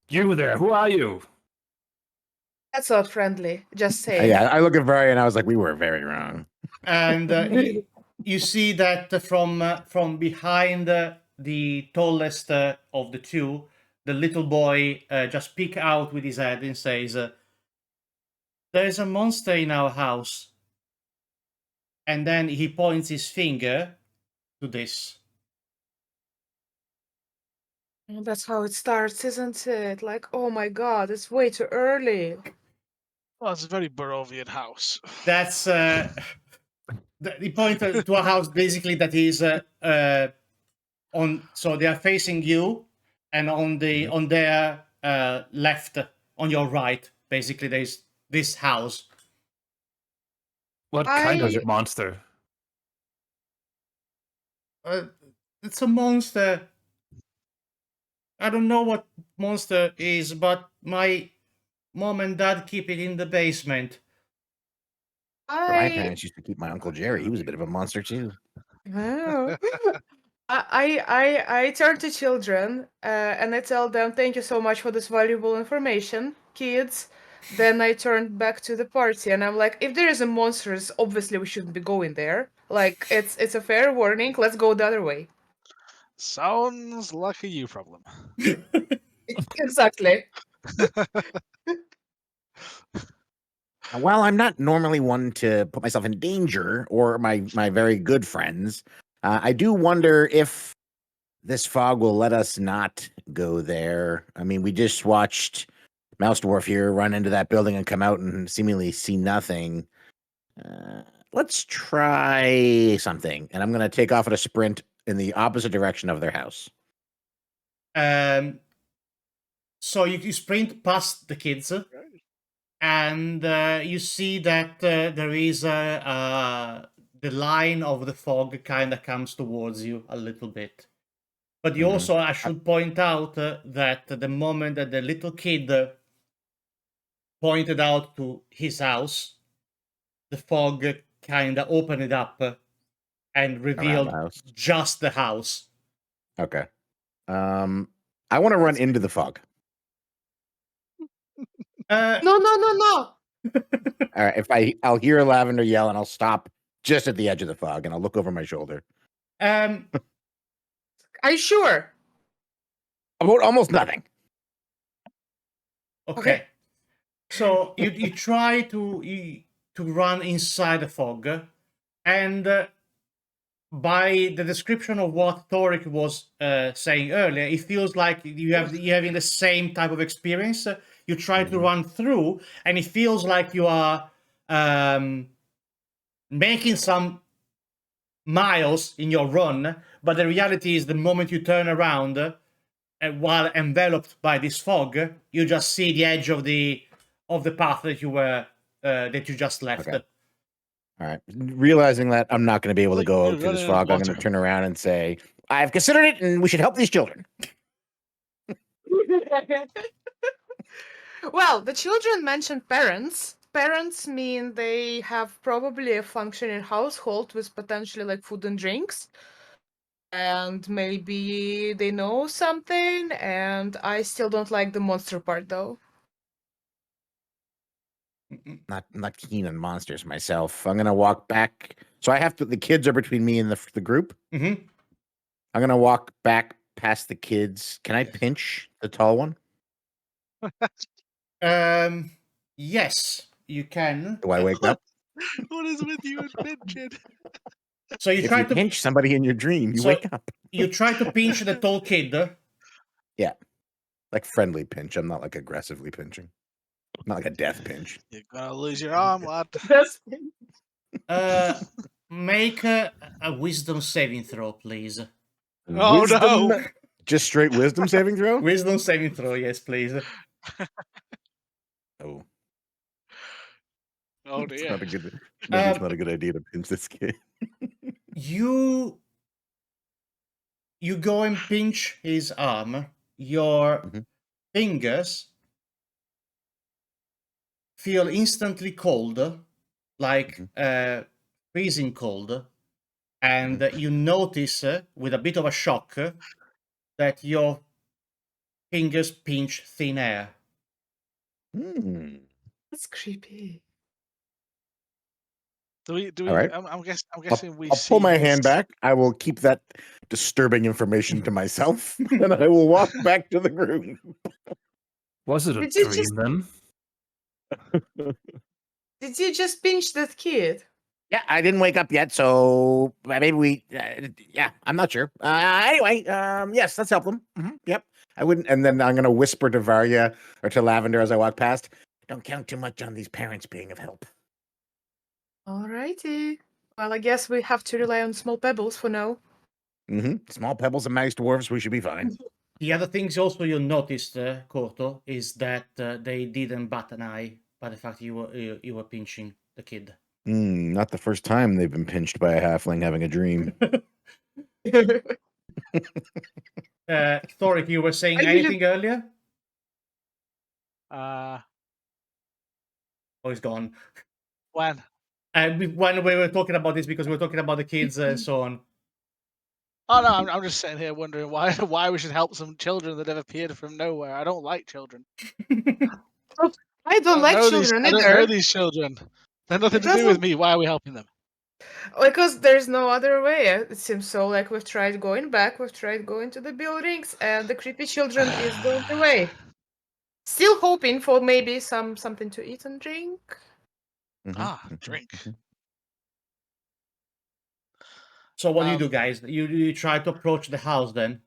"You there? Who are you?" That's not friendly. Just saying. Yeah, I look at Barry and I was like, we were very wrong. And you see that from behind the tallest of the two, the little boy just peek out with his head and says, "There is a monster in our house." And then he points his finger to this. Oh, that's how it starts, isn't it? Like, oh my god, it's way too early. Well, it's a very Barovian house. That's the point to a house basically that is on. So they are facing you, and on their left, on your right, basically there's this house. What kind of I monster? It's a monster. I don't know what monster is, but my mom and dad keep it in the basement. My I parents used to keep my Uncle Jerry. He was a bit of a monster too. oh. I turn to children and I tell them, thank you so much for this valuable information, kids. Then I turn back to the party and I'm like, if there is a monsters, obviously we shouldn't be going there. Like it's a fair warning. Let's go the other way. Sounds like a you problem. Exactly. While I'm not normally one to put myself in danger or my very good friends, I do wonder if this fog will let us not go there. I mean, we just watched Mouse Dwarf here run into that building and come out and seemingly see nothing. Let's try something, and I'm going to take off at a sprint in the opposite direction of their house. So you sprint past the kids, and you see that there is the line of the fog kind of comes towards you a little bit. But you also, I should point out that the moment that the little kid pointed out to his house, the fog kind of opened it up and revealed the house. just the house. Okay. I want to run into the fog. No. All right. I'll hear Lavender yell, and I'll stop just at the edge of the fog, and I'll look over my shoulder. Are you sure? About almost nothing. Okay. So you try to run inside the fog, and by the description of what Thoric was saying earlier, it feels like you're having the same type of experience. You try to run through, and it feels like you are making some miles in your run. But the reality is, the moment you turn around, while enveloped by this fog, you just see the edge of the path that you just left. Okay. All right. Realizing that I'm not going to be able to go You're out through this running in fog, I'm going water. to turn around and say, I've considered it, and we should help these children. Well, the children mentioned parents. Parents mean they have probably a functioning household with potentially like food and drinks. And maybe they know something, and I still don't like the monster part though. Not keen on monsters myself. I'm going to walk back. So the kids are between me and the group. Mm-hmm. I'm going to walk back past the kids. Can I pinch the tall one? Yes, you can. Do I wake up? What is with you and pinching? So you If try you to pinch somebody in your dream, you So- wake up. you try to pinch the tall kid. Like friendly pinch. I'm not like aggressively pinching. Not like a death pinch. You're gonna lose your arm, lad. Make a wisdom saving throw, please. Oh, no. Wisdom, just straight wisdom saving throw? Wisdom saving throw, yes, please. Oh, Oh it's dear. not a good. Maybe it's not a good idea to pinch this kid. You go and pinch his arm. Your Mhm. fingers feel instantly cold, like freezing cold, and you notice with a bit of a shock that your fingers pinch thin air. Hmm. That's creepy. Do we? All right. I'm guessing we I'll see pull my this- hand back. I will keep that disturbing information to myself, and I will walk back to the group. Was it a Did you dream just- then? Did you just pinch that kid? Yeah, I didn't wake up yet, so maybe we. Yeah, I'm not sure. Anyway, yes, let's help them. Yep. I wouldn't. And then I'm gonna whisper to Varya or to Lavender as I walk past. Don't count too much on these parents being of help. Alrighty. Well, I guess we have to rely on small pebbles for now. Small pebbles and nice dwarves. We should be fine. The other things also you noticed, Corto, is that they didn't bat an eye by the fact you were pinching the kid. Not the first time they've been pinched by a halfling having a dream. Thoric, you were saying I really- anything earlier? Oh, he's gone. When? When we were talking about this, because we were talking about the kids and so on. Oh no, I'm just sitting here wondering why we should help some children that have appeared from nowhere. I don't like children. I don't like know children I don't know either. these children. They're nothing It to do with doesn't- me. Why are we helping them? Because there's no other way. It seems so. Like we've tried going back, we've tried going to the buildings, and the creepy children is the only way. Still hoping for maybe something to eat and drink. Drink. So what do you do, guys? You try to approach the house then?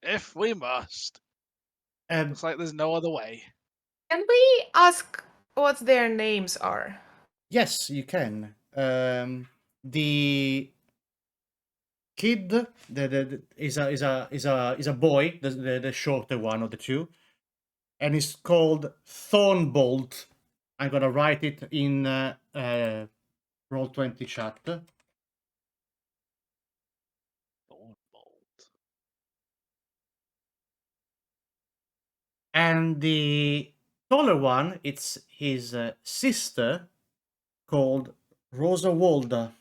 If we must. Looks like there's no other way. Can we ask what their names are? Yes, you can. The kid is a boy, the shorter one of the two, and it's called Thornbolt. I'm gonna write it in Roll20 chat. And the taller one, it's his sister called Rosa Walda.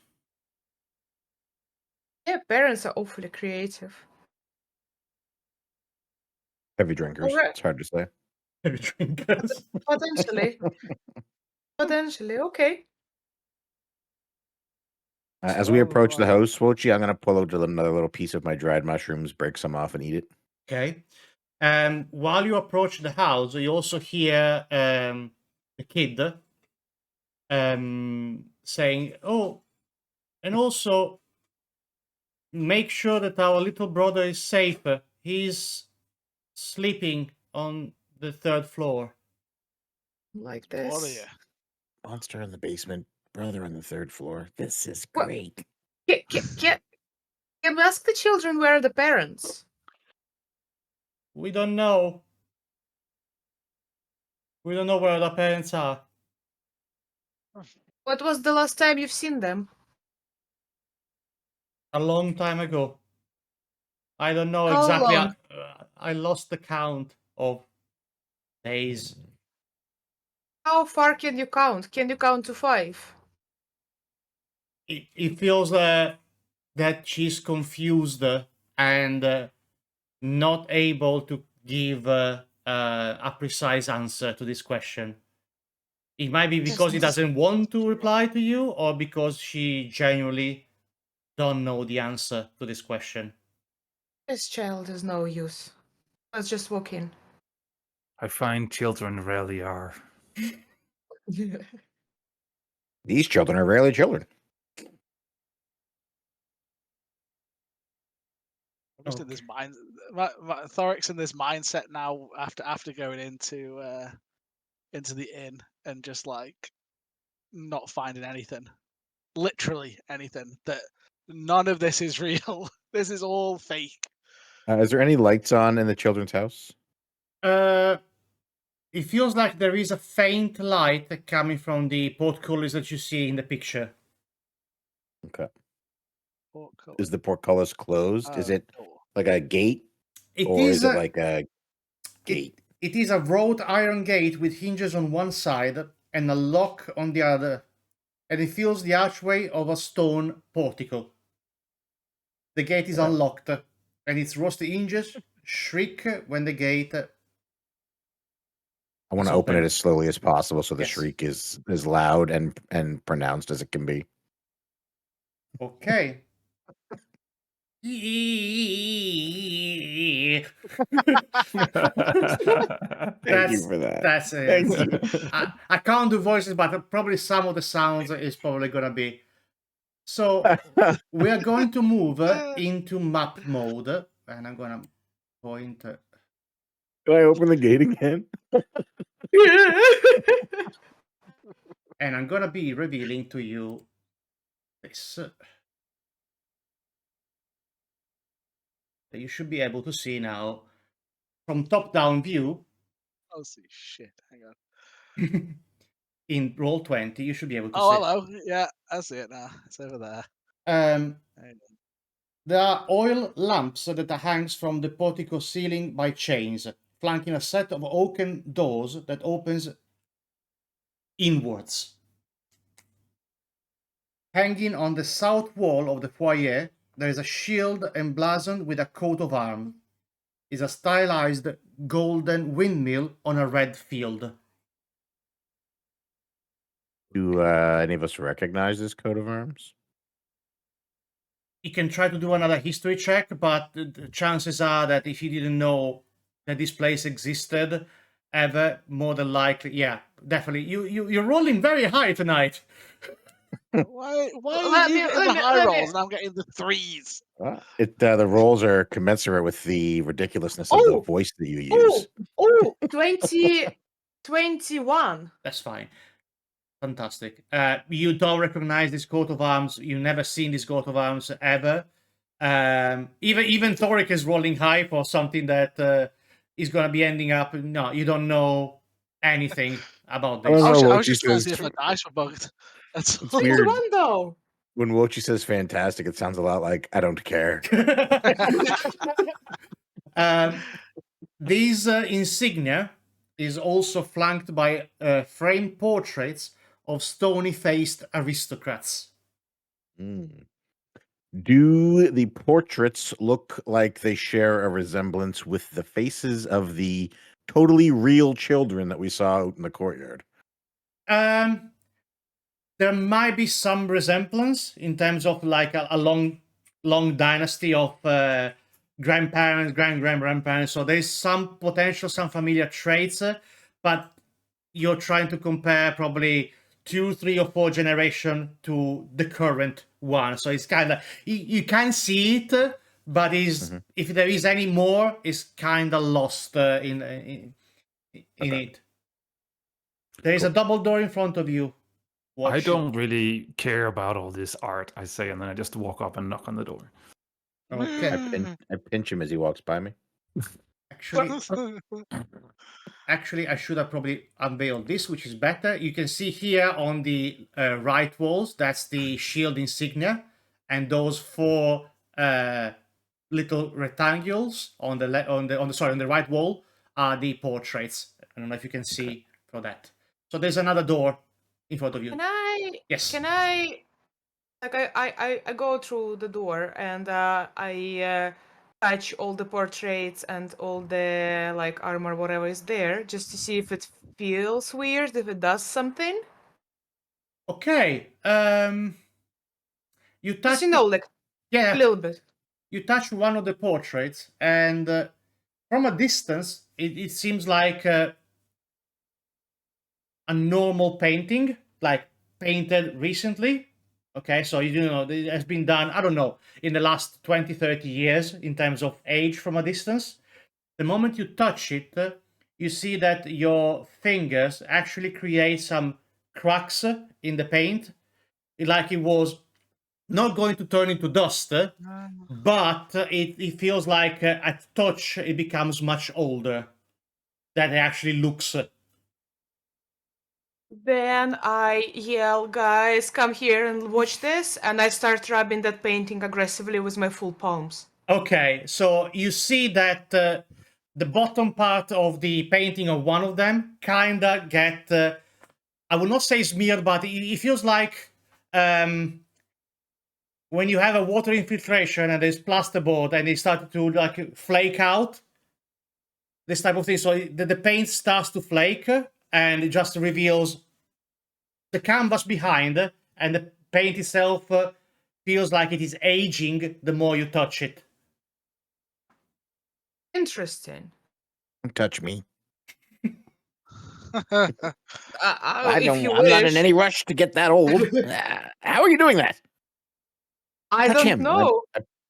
Their parents are awfully creative. Heavy drinkers. Alright. It's hard to say. Heavy drinkers. Potentially. Potentially, okay. As we approach the house, Swochi, I'm going to pull out another little piece of my dried mushrooms, break some off, and eat it. Okay. While you approach the house, you also hear the kid saying, "Oh, and also make sure that our little brother is safe. He's sleeping on the 3rd floor." Like What are this. you? Monster in the basement, brother on the 3rd floor. This is What? great. Can we ask the children where are the parents? We don't know. We don't know where the parents are. What was the last time you've seen them? A long time ago. I don't know How exactly. long? I lost the count of days. How far can you count? Can you count to 5? It feels that she's confused and not able to give a precise answer to this question. It might be because he doesn't want to reply to you, or because she genuinely don't know the answer to this question. This child is no use. Let's just walk in. I find children rarely are. These children are rarely children. I'm just in this mind. Thoric's in this mindset now after going into the inn and just like not finding anything, literally anything. That none of this is real. This is all fake. Is there any lights on in the children's house? It feels like there is a faint light coming from the portcullis that you see in the picture. Okay. Is the portcullis closed? Is it like a gate? It or is it like a gate? It is a wrought iron gate with hinges on one side and a lock on the other, and it fills the archway of a stone portico. The gate is unlocked, and its rusty hinges shriek when the gate. I want to open it as slowly as possible so the shriek is as loud and pronounced as it can be. Okay. Thank you for that. That's it. Thank you. I can't do voices, but probably some of the sounds is probably gonna be. So we are going to move into map mode. and I'm gonna point. Do I open the gate again? And I'm gonna be revealing to you this that you should be able to see now from top-down view. Oh, see shit. Hang on. In Roll20, you should be able to Oh, see. hello. Yeah, I see it now. It's over there. Hang Hang on. There are oil lamps that are hangs from the portico ceiling by chains, flanking a set of oaken doors that opens inwards. Hanging on the south wall of the foyer, there is a shield emblazoned with a coat of arms. Is a stylized golden windmill on a red field. Do any of us recognize this coat of arms? You can try to do another history check, but the chances are that if you didn't know that this place existed ever, more than likely, yeah, definitely. You're rolling very high tonight. Why are Let you me- getting let the me- high let me- rolls and I'm getting the 3s? The rolls are commensurate with the ridiculousness of the Oh! voice that you use. Oh, 21. That's fine. Fantastic. You don't recognize this coat of arms. You've never seen this coat of arms ever. Even Thoric is rolling high for something that is going to be ending up. No, you don't know anything about I don't this. know. I what was she just trying to says. see if my dice were bugged. That's It's all. weird. 21 though. When Wochi says fantastic, it sounds a lot like I don't care. These insignia is also flanked by framed portraits of stony-faced aristocrats. Mm. Do the portraits look like they share a resemblance with the faces of the totally real children that we saw out in the courtyard? There might be some resemblance in terms of like a long dynasty of grandparents, grandparents. So there's some potential, some familiar traits, but you're trying to compare probably 2, 3, or 4 generation to the current one. So it's kind of you can see it, but if there is any more, it's kind of lost in it. There is a double door in front of you. I don't really care about all this art, I say, and then I just walk up and knock on the door. Okay. I pinch him as he walks by me. Actually, I should have probably unveiled this, which is better. You can see here on the right walls, that's the shield insignia, and those 4 little rectangles on the right wall are the portraits. I don't know if you can see for that. So there's another door in front of you. Yes. Can I like I go through the door and I touch all the portraits and all the like armor, whatever is there, just to see if it feels weird, if it does something. Okay. You touch. Just like Yeah. a little bit. You touch one of the portraits, and from a distance, it seems like a normal painting, like painted recently. Okay, so you know it has been done, I don't know, in the last 20, 30 years in terms of age from a distance. The moment you touch it, you see that your fingers actually create some cracks in the paint, like it was not going to turn into dust, but it feels like at touch it becomes much older than it actually looks. Then I yell, guys, come here and watch this, and I start rubbing that painting aggressively with my full palms. Okay, so you see that the bottom part of the painting of one of them kinda get, I would not say smeared, but it feels like when you have a water infiltration and there's plasterboard and it started to like flake out, this type of thing. So the paint starts to flake and it just reveals the canvas behind, and the paint itself feels like it is aging the more you touch it. Interesting. Don't touch me. If you I'm not in wish. any rush to get that old. How are you doing that? I Touch don't him. know.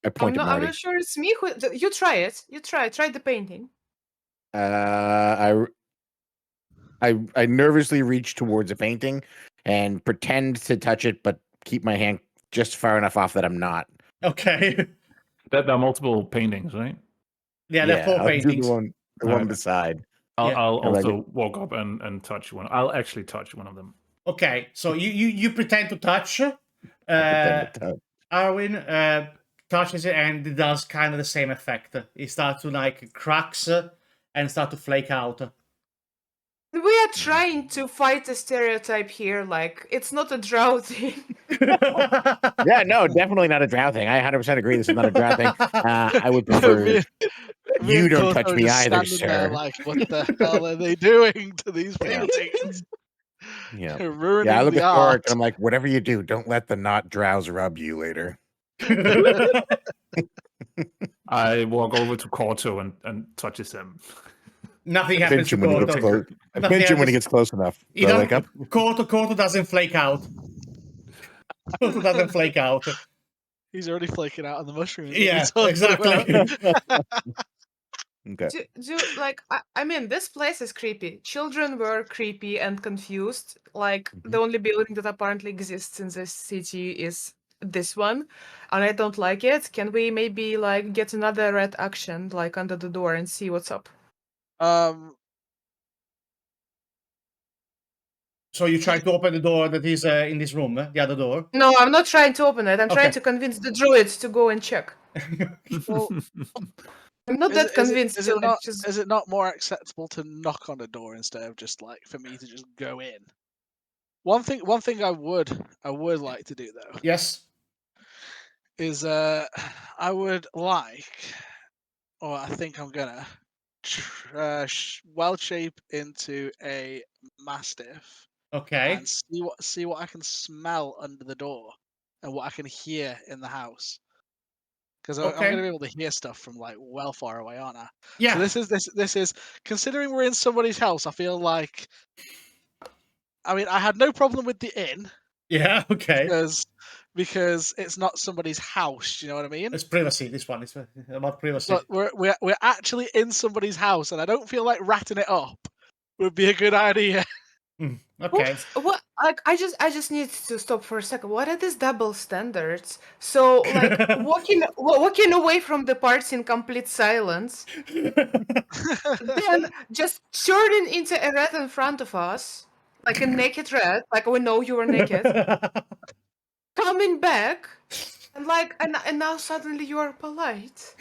I point at I'm Marty. not sure it's me who. You try it. You try the painting. I nervously reach towards a painting and pretend to touch it, but keep my hand just far enough off that I'm not. Okay. There are multiple paintings, right? Yeah, there are 4 I'll do paintings. the one Okay. beside. I'll, Yeah. I'll I'm like, also walk up and touch one. I'll actually touch one of them. Okay, so you pretend to touch. I pretend to touch. Arwin touches it and it does kind of the same effect. It starts to like cracks and start to flake out. We are trying to fight a stereotype here. Like it's not a drow thing. Yeah, no, definitely not a drow thing. I 100% agree. This is not a drow thing. I would prefer me you and don't Corto touch are me just either, standing there sir. like, what the hell are they doing to these Yeah. paintings? Yeah. They're ruining Yeah, I look the at art. Thoric and I'm like, whatever you do, don't let the not drows rub you later. I walk over to Corto and touches him. Nothing I happens pinch to him when he gets Koto. close. I Nothing pinch him when he happens. gets close enough. You Do I wake don't. up? Koto doesn't flake out. Koto doesn't flake out. He's already flaking out on the mushrooms. Yeah, What are we talking exactly. about? Okay. I mean, this place is creepy. Children were creepy and confused. Like Mm-hmm. the only building that apparently exists in this city is this one, and I don't like it. Can we maybe like get another red action like under the door and see what's up? So you try to open the door that is in this room, the other door. No, I'm not trying to open it. I'm trying Okay. to convince the druid to go and check. well, I'm not that convinced. is to, it like, not? just... Is it not more acceptable to knock on a door instead of just like for me to just go in? One thing I would like to do though Yes. is I would like, or I think I'm gonna wild shape into a mastiff Okay. and see what I can smell under the door and what I can hear in the house. Because I'm Okay. going to be able to hear stuff from like well far away, aren't I? Yeah. So this is considering we're in somebody's house. I feel like, I mean, I had no problem with the inn Yeah. Okay. because it's not somebody's house. Do you know what I mean? It's privacy. This one is about privacy. But we're actually in somebody's house, and I don't feel like ratting it up would be a good idea. Okay. What? Like, I just need to stop for a second. What are these double standards? So, like, walking away from the party in complete silence, then just turning into a red in front of us, like a naked red, like we know you were naked, coming back, and like, and now suddenly you are polite.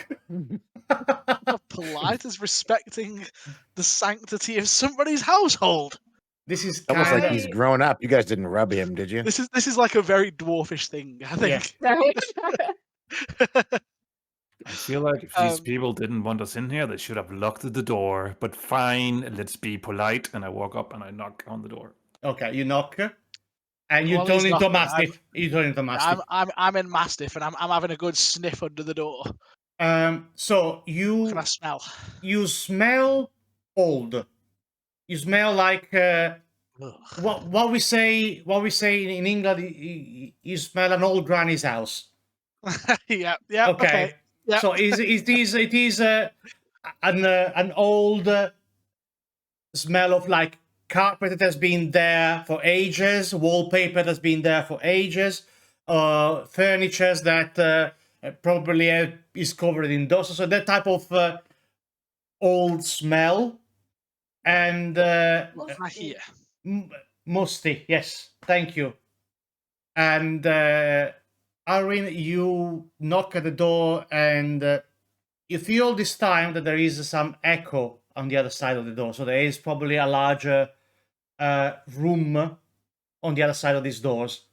Polite is respecting the sanctity of somebody's household. This is Almost like kinda... he's grown up. You guys didn't rub him, did you? This is like a very dwarfish thing, I think. I feel like if these people didn't want us in here, they should have locked the door. But fine, let's be polite. And I walk up and I knock on the door. Okay, you knock, and you While turn he's into a knocking, mastiff. You turn into a mastiff. I'm in mastiff, and I'm having a good sniff under the door. So What you can I smell? you smell old. You smell like what we say in England. You smell an old granny's house. yeah. Okay. Yeah. So it is an old smell of like carpet that has been there for ages, wallpaper that has been there for ages, furniture that probably is covered in dust. So that type of old smell. And What can I hear? musty, yes, thank you. And Arwin, you knock at the door and you feel this time that there is some echo on the other side of the door. So there is probably a larger room on the other side of these doors.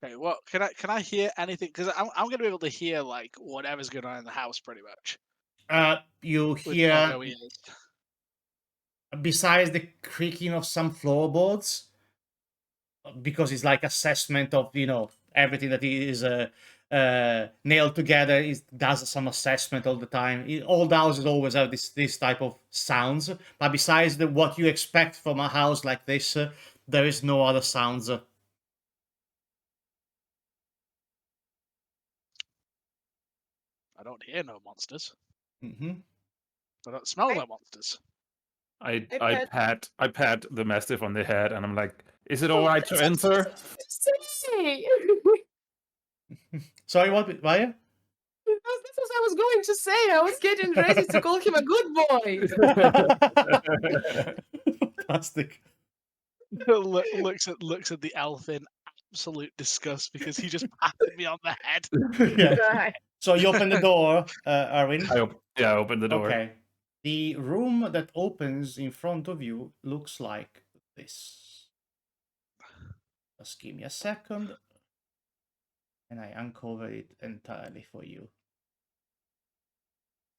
Okay, well, can I hear anything? Because I'm gonna be able to hear like whatever's going on in the house, pretty much. You With hear, Corto ears. besides the creaking of some floorboards, because it's like assessment of everything that is nailed together. It does some assessment all the time. All the houses always have this type of sounds, but besides what you expect from a house like this, there is no other sounds. don't hear no monsters. Mm-hmm. I don't smell no monsters. I pet- pat the mastiff on the head, and I'm like, "Is it all Oh, right to that's what I enter?" was going to say. Sorry, what, Raya? That's what I was going to say. I was getting ready to call him a good boy. Fantastic. looks at the elf in absolute disgust because he just patted me on the head. Yeah. Right. So you open the door, Arwin. I opened the door. Okay. The room that opens in front of you looks like this. Just give me a second. And I uncover it entirely for you.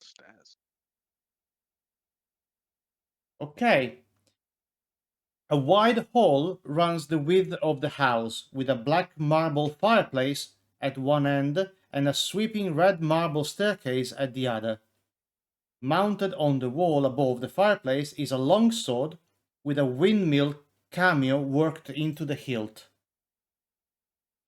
Stairs. Okay. A wide hall runs the width of the house, with a black marble fireplace at one end and a sweeping red marble staircase at the other. Mounted on the wall above the fireplace is a long sword with a windmill cameo worked into the hilt.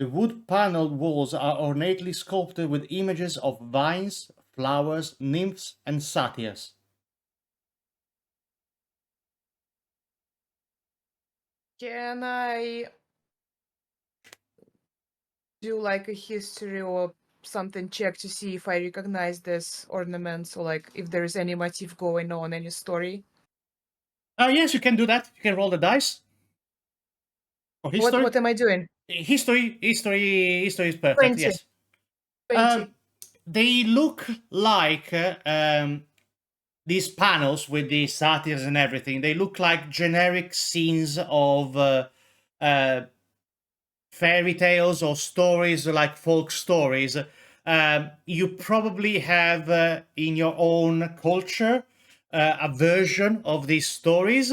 The wood-paneled walls are ornately sculpted with images of vines, flowers, nymphs, and satyrs. Can I do like a history or something check to see if I recognize this ornaments or like if there is any motif going on, any story? Yes, you can do that. You can roll the dice. For history. What am I doing? History is perfect. 20. Yes. 20. They look like these panels with the satyrs and everything. They look like generic scenes of fairy tales or stories, like folk stories. You probably have in your own culture a version of these stories,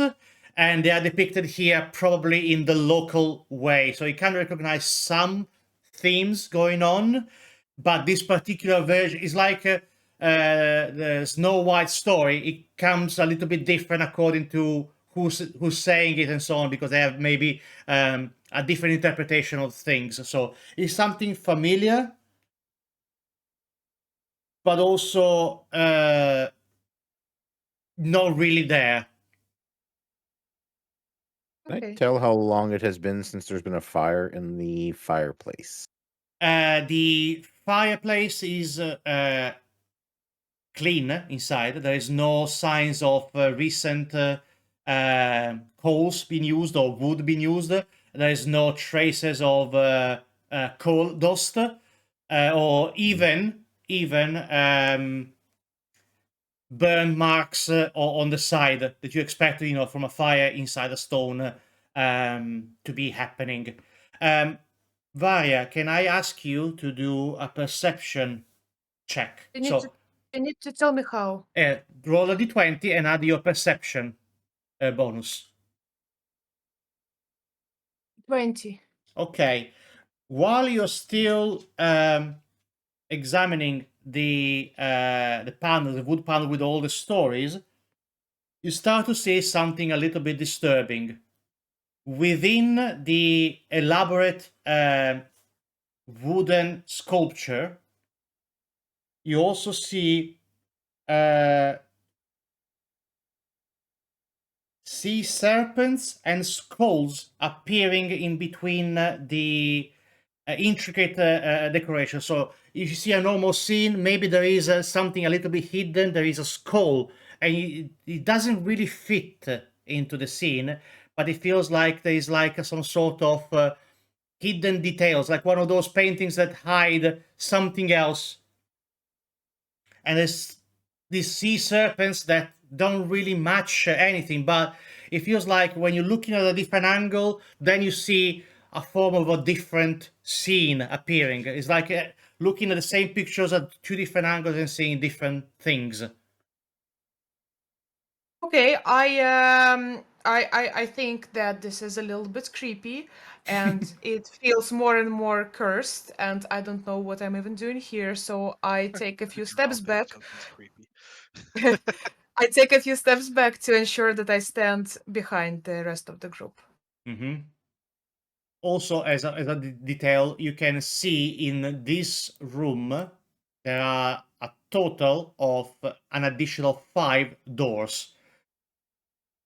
and they are depicted here probably in the local way. So you can recognize some themes going on, but this particular version is like the Snow White story. It comes a little bit different according to who's saying it and so on, because they have maybe a different interpretation of things. So it's something familiar, but also not really there. Can Okay. I tell how long it has been since there's been a fire in the fireplace? The fireplace is clean inside. There is no signs of recent coals being used or wood being used. There is no traces of coal dust or even burn marks on the side that you expect, from a fire inside a stone to be happening. Varia, can I ask you to do a perception check? You need to tell me how. Roll a d20 and add your perception bonus. 20. Okay. While you're still examining the panel, the wood panel with all the stories, you start to see something a little bit disturbing. Within the elaborate wooden sculpture, you also see sea serpents and skulls appearing in between the intricate decoration. So if you see a normal scene, maybe there is something a little bit hidden. There is a skull, and it doesn't really fit into the scene, but it feels like there is like some sort of hidden details, like one of those paintings that hide something else. And there's these sea serpents that don't really match anything, but it feels like when you're looking at a different angle, then you see a form of a different scene appearing. It's like looking at the same pictures at two different angles and seeing different things. Okay, I think that this is a little bit creepy, and it feels more and more cursed, and I don't know what I'm even doing here. So I take a few steps back. Something's creepy. I take a few steps back to ensure that I stand behind the rest of the group. Mm-hmm. Also, as a detail, you can see in this room there are a total of an additional 5 doors.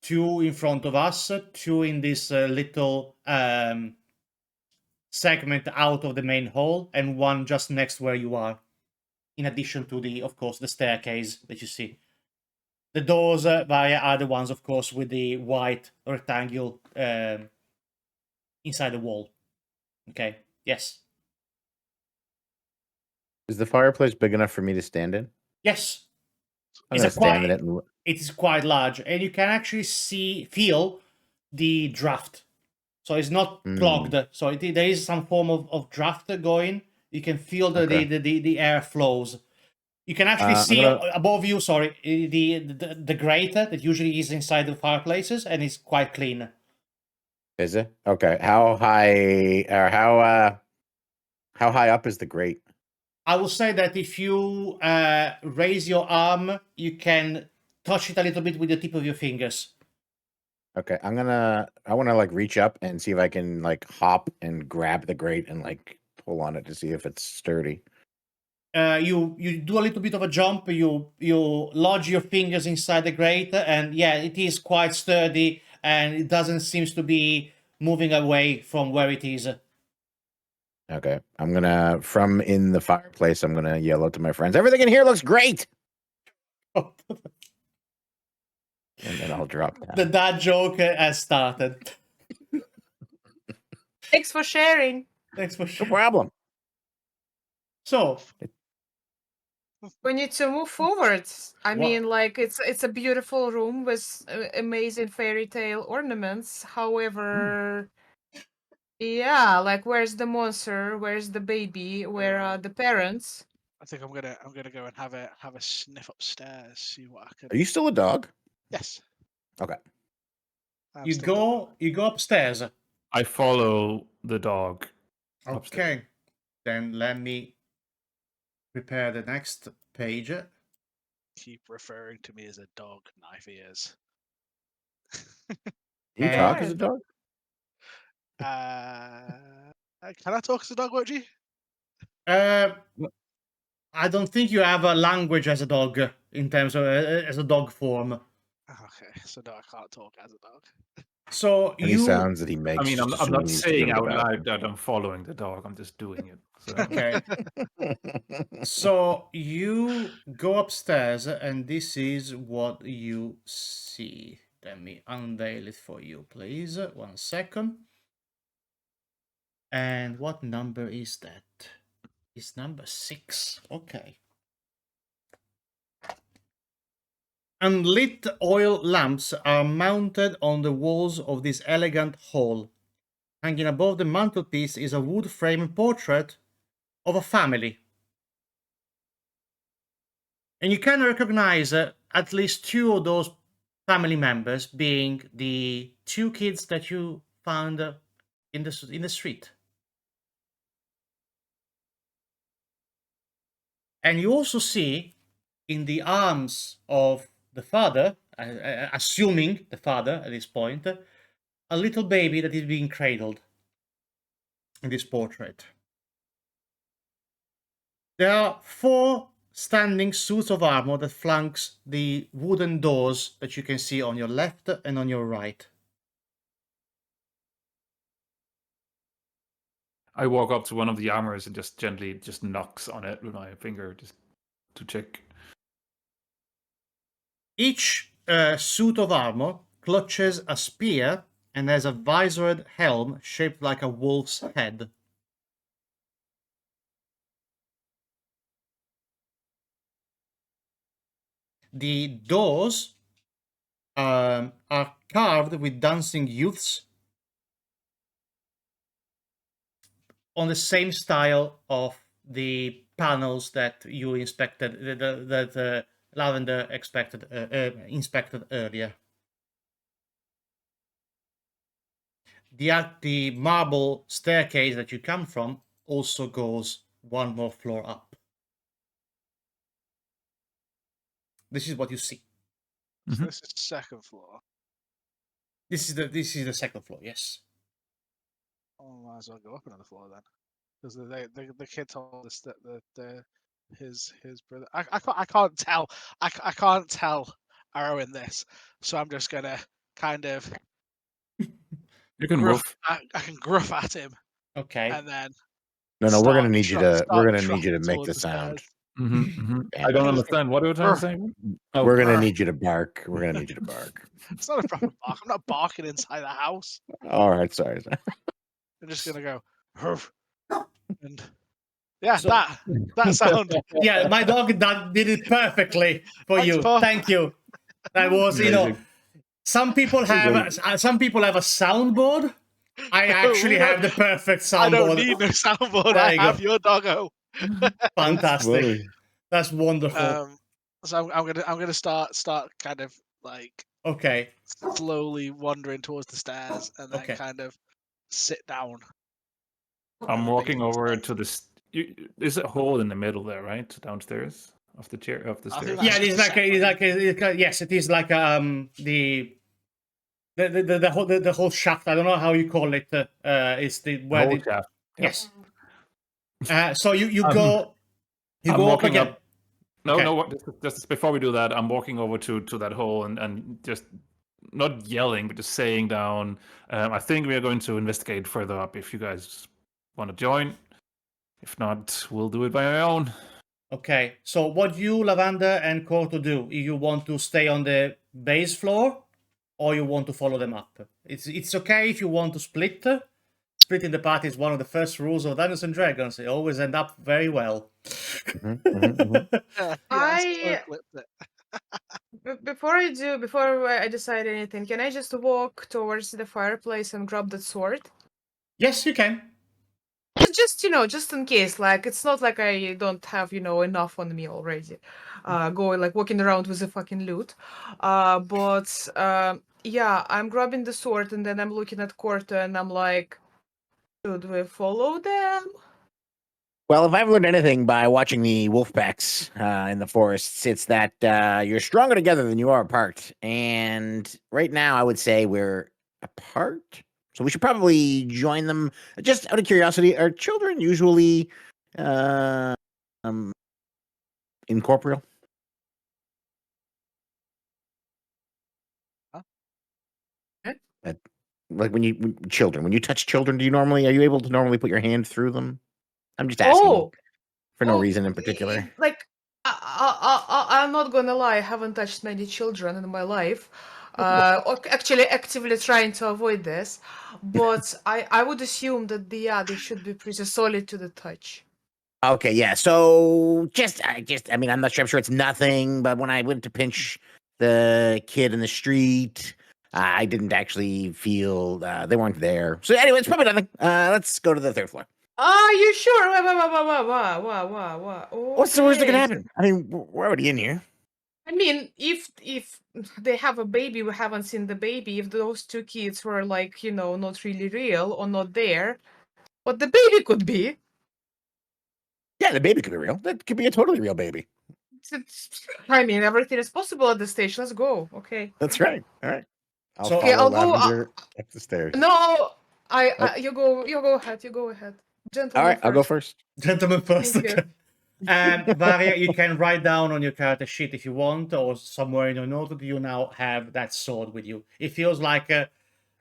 2 in front of us, 2 in this little segment out of the main hall, and 1 just next where you are. In addition to the, of course, the staircase that you see. The doors are the ones, of course, with the white rectangle inside the wall. Okay. Yes. Is the fireplace big enough for me to stand in? Yes. I'm It's gonna a stand in quite. it. And... It is quite large, and you can actually feel the draft. So it's not clogged. So there is some form of draft going. You can feel the air flows. You can actually see above you. Sorry, the grate that usually is inside the fireplaces, and it's quite clean. Is it okay? How high or how high up is the grate? I will say that if you raise your arm, you can touch it a little bit with the tip of your fingers. Okay, I want to like reach up and see if I can like hop and grab the grate and like pull on it to see if it's sturdy. You do a little bit of a jump. You lodge your fingers inside the grate, and yeah, it is quite sturdy, and it doesn't seem to be moving away from where it is. Okay, I'm gonna from in the fireplace. I'm gonna yell out to my friends. Everything in here looks great. And then I'll drop down. The dad joke has started. Thanks for sharing. Thanks for No sharing. problem. So We need to move forward. I mean, like it's a beautiful room with amazing fairy tale ornaments. However, yeah, like where's the monster? Where's the baby? Where are the parents? I think I'm gonna go and have a sniff upstairs, see what I can. Are you still a dog? Yes. Okay. I'm you still go upstairs. I follow the dog. Upstairs. Okay. Then let me prepare the next page. keep referring to me as a dog, knife ears. Do you talk as a dog? Can I talk as a dog, Woji? I don't think you have a language as a dog in terms of as a dog form. Okay, so no, I can't talk as a dog. So Any sounds that he makes. I mean, just I'm assume not he needs to go saying to the out loud bathroom. that I'm following the dog. I'm just doing it. So. Okay. So you go upstairs, and this is what you see. Let me unveil it for you, please. 1 second. And what number is that? It's number 6. Okay. Unlit oil lamps are mounted on the walls of this elegant hall. Hanging above the mantelpiece is a wood frame portrait of a family. And you can recognize at least 2 of those family members being the 2 kids that you found in the street. And you also see in the arms of the father, assuming the father at this point, a little baby that is being cradled in this portrait. There are 4 standing suits of armor that flanks the wooden doors that you can see on your left and on your right. I walk up to one of the armors and just gently knocks on it with my finger just to check. Each suit of armor clutches a spear and has a visored helm shaped like a wolf's head. The doors are carved with dancing youths on the same style of the panels that you inspected, that Lavender inspected earlier. The marble staircase that you come from also goes 1 more floor up. This is what you see. So this is second floor. This is the second floor. Yes. Oh, might as well go up another floor then, because the kid told us that the his brother. I can't tell. I can't tell Arrowin this, so I'm just gonna kind of You can gruff. woof. I can gruff at him, Okay. and then No, we're start gonna need you tro- to. We're start gonna need you to trotting make towards the sound. stairs. I don't Damn it. understand. What are you trying to say? Oh, We're gonna Arr. need you to bark. We're gonna need you to bark. It's not a proper bark. I'm not barking inside the house. All right, sorry. I'm just gonna go, "Ruff," and yeah, So- that sound. Yeah, my dog did it perfectly for Thanks, you. Paul. Thank you. That was, Amazing. some people have a soundboard. I actually We don't- have the perfect I don't soundboard. need no soundboard. There I you have go. your doggo. Fantastic. funny. That's wonderful. So I'm gonna start kind of like Okay. slowly wandering towards the stairs and then Okay. kind of sit down. I'm at the walking base of the over stairs. to this. There's a hole in the middle there, right? Downstairs of the chair of the I think stairs. that's Yeah, just it's a like yes, it is like the whole shaft. I don't know how you call it. Is the where Whole the shaft. Yep. yes. So you Um, go I'm up walking again. up. No, Okay. no. Just before we do that, I'm walking over to that hole and just not yelling, but just saying down. I think we are going to investigate further up. If you guys want to join, if not, we'll do it by our own. Okay. So what you, Lavender, and Corto do? You want to stay on the base floor, or you want to follow them up? It's okay if you want to split. Splitting the party is one of the first rules of Dungeons and Dragons. They always end up very well. Yeah, I- so flipped it. Before I decide anything, can I just walk towards the fireplace and grab that sword? Yes, you can. Just just in case. Like it's not like I don't have enough on me already. Going like walking around with the fucking loot. But yeah, I'm grabbing the sword and then I'm looking at Corto and I'm like, should we follow them? Well, if I've learned anything by watching the wolf packs in the forests, it's that you're stronger together than you are apart. And right now, I would say we're apart. So we should probably join them. Just out of curiosity, are children usually incorporeal? Like when you touch children, are you able to normally put your hand through them? I'm just asking Oh, for no oh, reason in particular. Like I'm not gonna lie, I haven't touched many children in my life. Actually, actively trying to avoid this, but I would assume that they should be pretty solid to the touch. Okay, yeah. So I mean, I'm not sure. I'm sure it's nothing. But when I went to pinch the kid in the street, I didn't actually feel they weren't there. So anyway, it's probably nothing. Let's go to the third floor. Are you sure? What? What's the worst that can Okay. happen? I mean, we're already in here. I mean, if they have a baby, we haven't seen the baby. If those two kids were like, not really real or not there, what the baby could be. Yeah, the baby could be real. That could be a totally real baby. I mean, everything is possible at this stage. Let's go. Okay. That's right. All right. I'll So- follow Okay, I'll go, Lavender up the stairs. No, Oh. you go ahead. You go ahead. Gentlemen All right, I'll go first. first. Gentlemen first. Thank you. Okay. And Varia, you can write down on your character sheet if you want, or somewhere in your notebook, you now have that sword with you. It feels like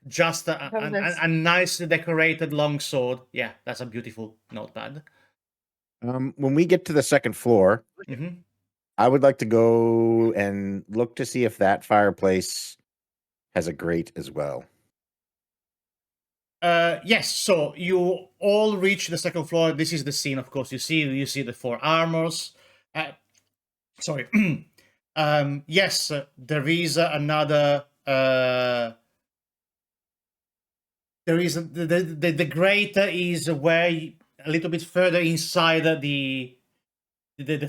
just Have this. a nicely decorated long sword. Yeah, that's a beautiful notepad. When we get to the second floor, hmm I would like to go and look to see if that fireplace has a grate as well. Yes, so you all reach the second floor. This is the scene, of course. You see the four armors. Sorry. Yes, there is another. There is the grate is where a little bit further inside the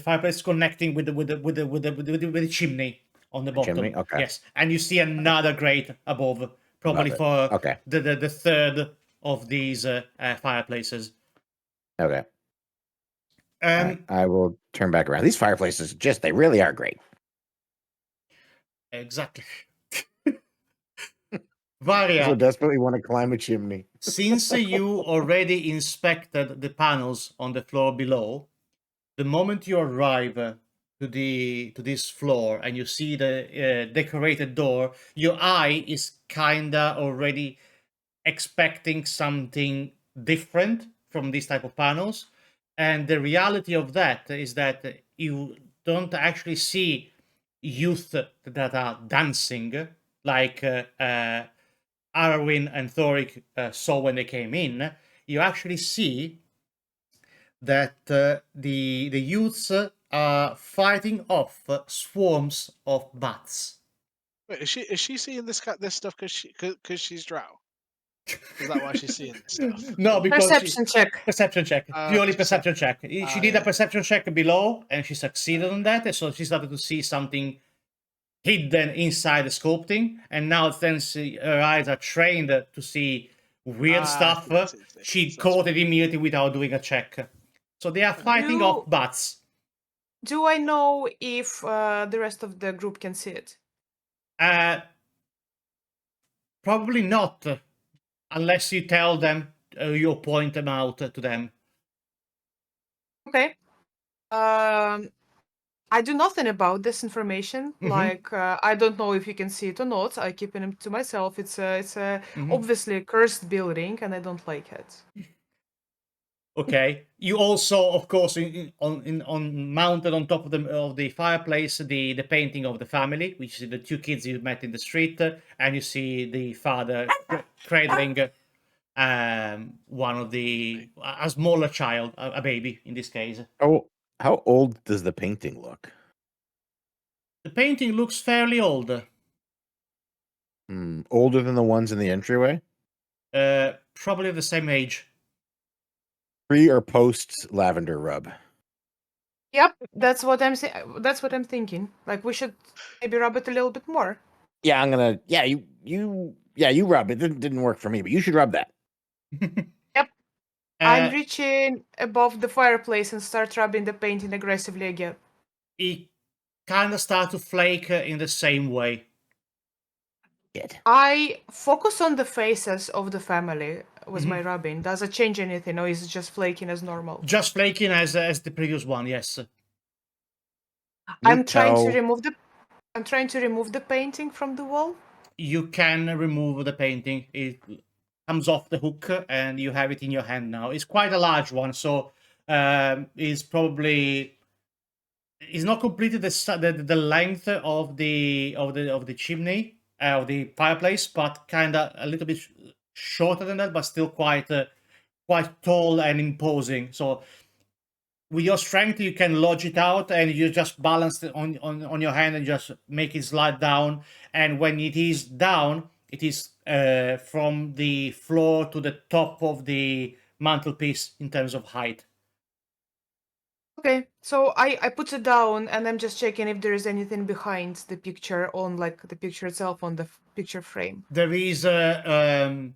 fireplace connecting with the chimney on the bottom. chimney? Okay. Yes, and you see another grate above, probably Above it. for Okay. the third of these fireplaces. Okay. All Um, right, I will turn back around. These fireplaces, they really are great. Exactly. I Varia, so desperately want to climb a chimney. since you already inspected the panels on the floor below, the moment you arrive to this floor and you see the decorated door, your eye is kinda already expecting something different from these type of panels, and the reality of that is that you don't actually see youth that are dancing like Arwen and Thoric saw when they came in. You actually see that the youths are fighting off swarms of bats. Wait, is she seeing this stuff because she's Drow? Is that why she's seeing this stuff? No, because Perception check. perception check, purely perception check. She did a yeah. perception check below, and she succeeded on that, and so she started to see something hidden inside the sculpting, and now since her eyes are trained to see weird stuff, I see. she So caught it immediately without doing a check. So they are fighting off bats. Do I know if the rest of the group can see it? Probably not, unless you tell them, you point them out to them. Okay. I do nothing about this information. Mhm. Like, I don't know if you can see it or not. I keep it to myself. It's a Mhm. obviously a cursed building, and I don't like it. Okay. You also, of course, on mounted on top of the fireplace, the painting of the family, which is the two kids you met in the street, and you see the father cradling one of a smaller child, a baby in this case. Oh, how old does the painting look? The painting looks fairly old. Older than the ones in the entryway? Probably the same age. Pre or post lavender rub? Yep, that's what I'm that's what I'm thinking. Like, we should maybe rub it a little bit more. Yeah, I'm gonna. Yeah, you rub it. It didn't work for me, but you should rub that. Yep. I'm reaching above the fireplace and start rubbing the painting aggressively again. It kind of starts to flake in the same way. Good. I focus on the faces of the family with my rubbing. Does it change anything, or is it just flaking as normal? Just flaking as the previous one, yes. I'm trying to remove the painting from the wall. You can remove the painting. It comes off the hook, and you have it in your hand now. It's quite a large one, so it's probably it's not completed the length of the chimney of the fireplace, but kind of a little bit shorter than that, but still quite tall and imposing. So with your strength, you can lodge it out, and you just balance it on your hand and just make it slide down. And when it is down, it is from the floor to the top of the mantelpiece in terms of height. Okay, so I put it down, and I'm just checking if there is anything behind the picture on, like, the picture itself on the picture frame. There is a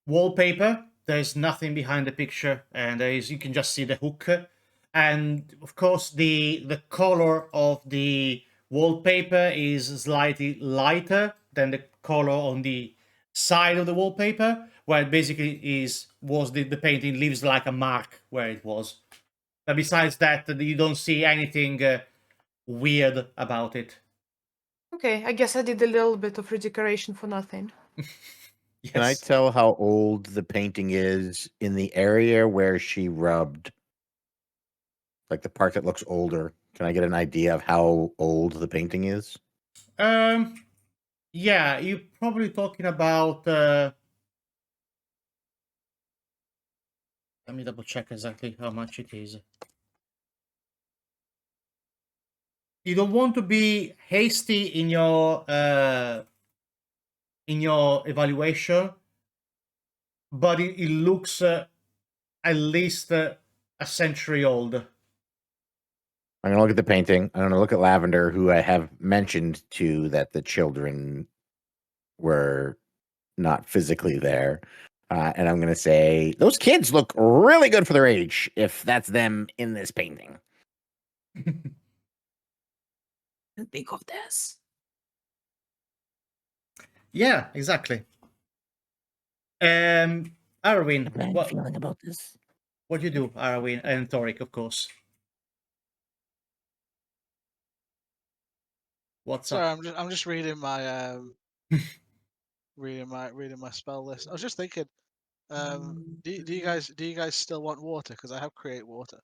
wallpaper. There's nothing behind the picture, and you can just see the hook. And of course, the color of the wallpaper is slightly lighter than the color on the side of the wallpaper, where it basically was the painting leaves like a mark where it was. But besides that, you don't see anything weird about it. Okay, I guess I did a little bit of redecoration for nothing. Yes. Can I tell how old the painting is in the area where she rubbed? Like the part that looks older. Can I get an idea of how old the painting is? Yeah, you're probably talking about. Let me double check exactly how much it is. You don't want to be hasty in your evaluation, but it looks at least a century old. I'm gonna look at the painting. I'm gonna look at Lavender, who I have mentioned to that the children were not physically there. And I'm gonna say those kids look really good for their age, if that's them in this painting. Think of this. Yeah, exactly. Arwin, Bad what feeling about this. what you do, Arwin and Thoric, of course. What's Sorry, up? I'm just reading my reading my spell list. I was just thinking, do you guys still want water? Because I have create water.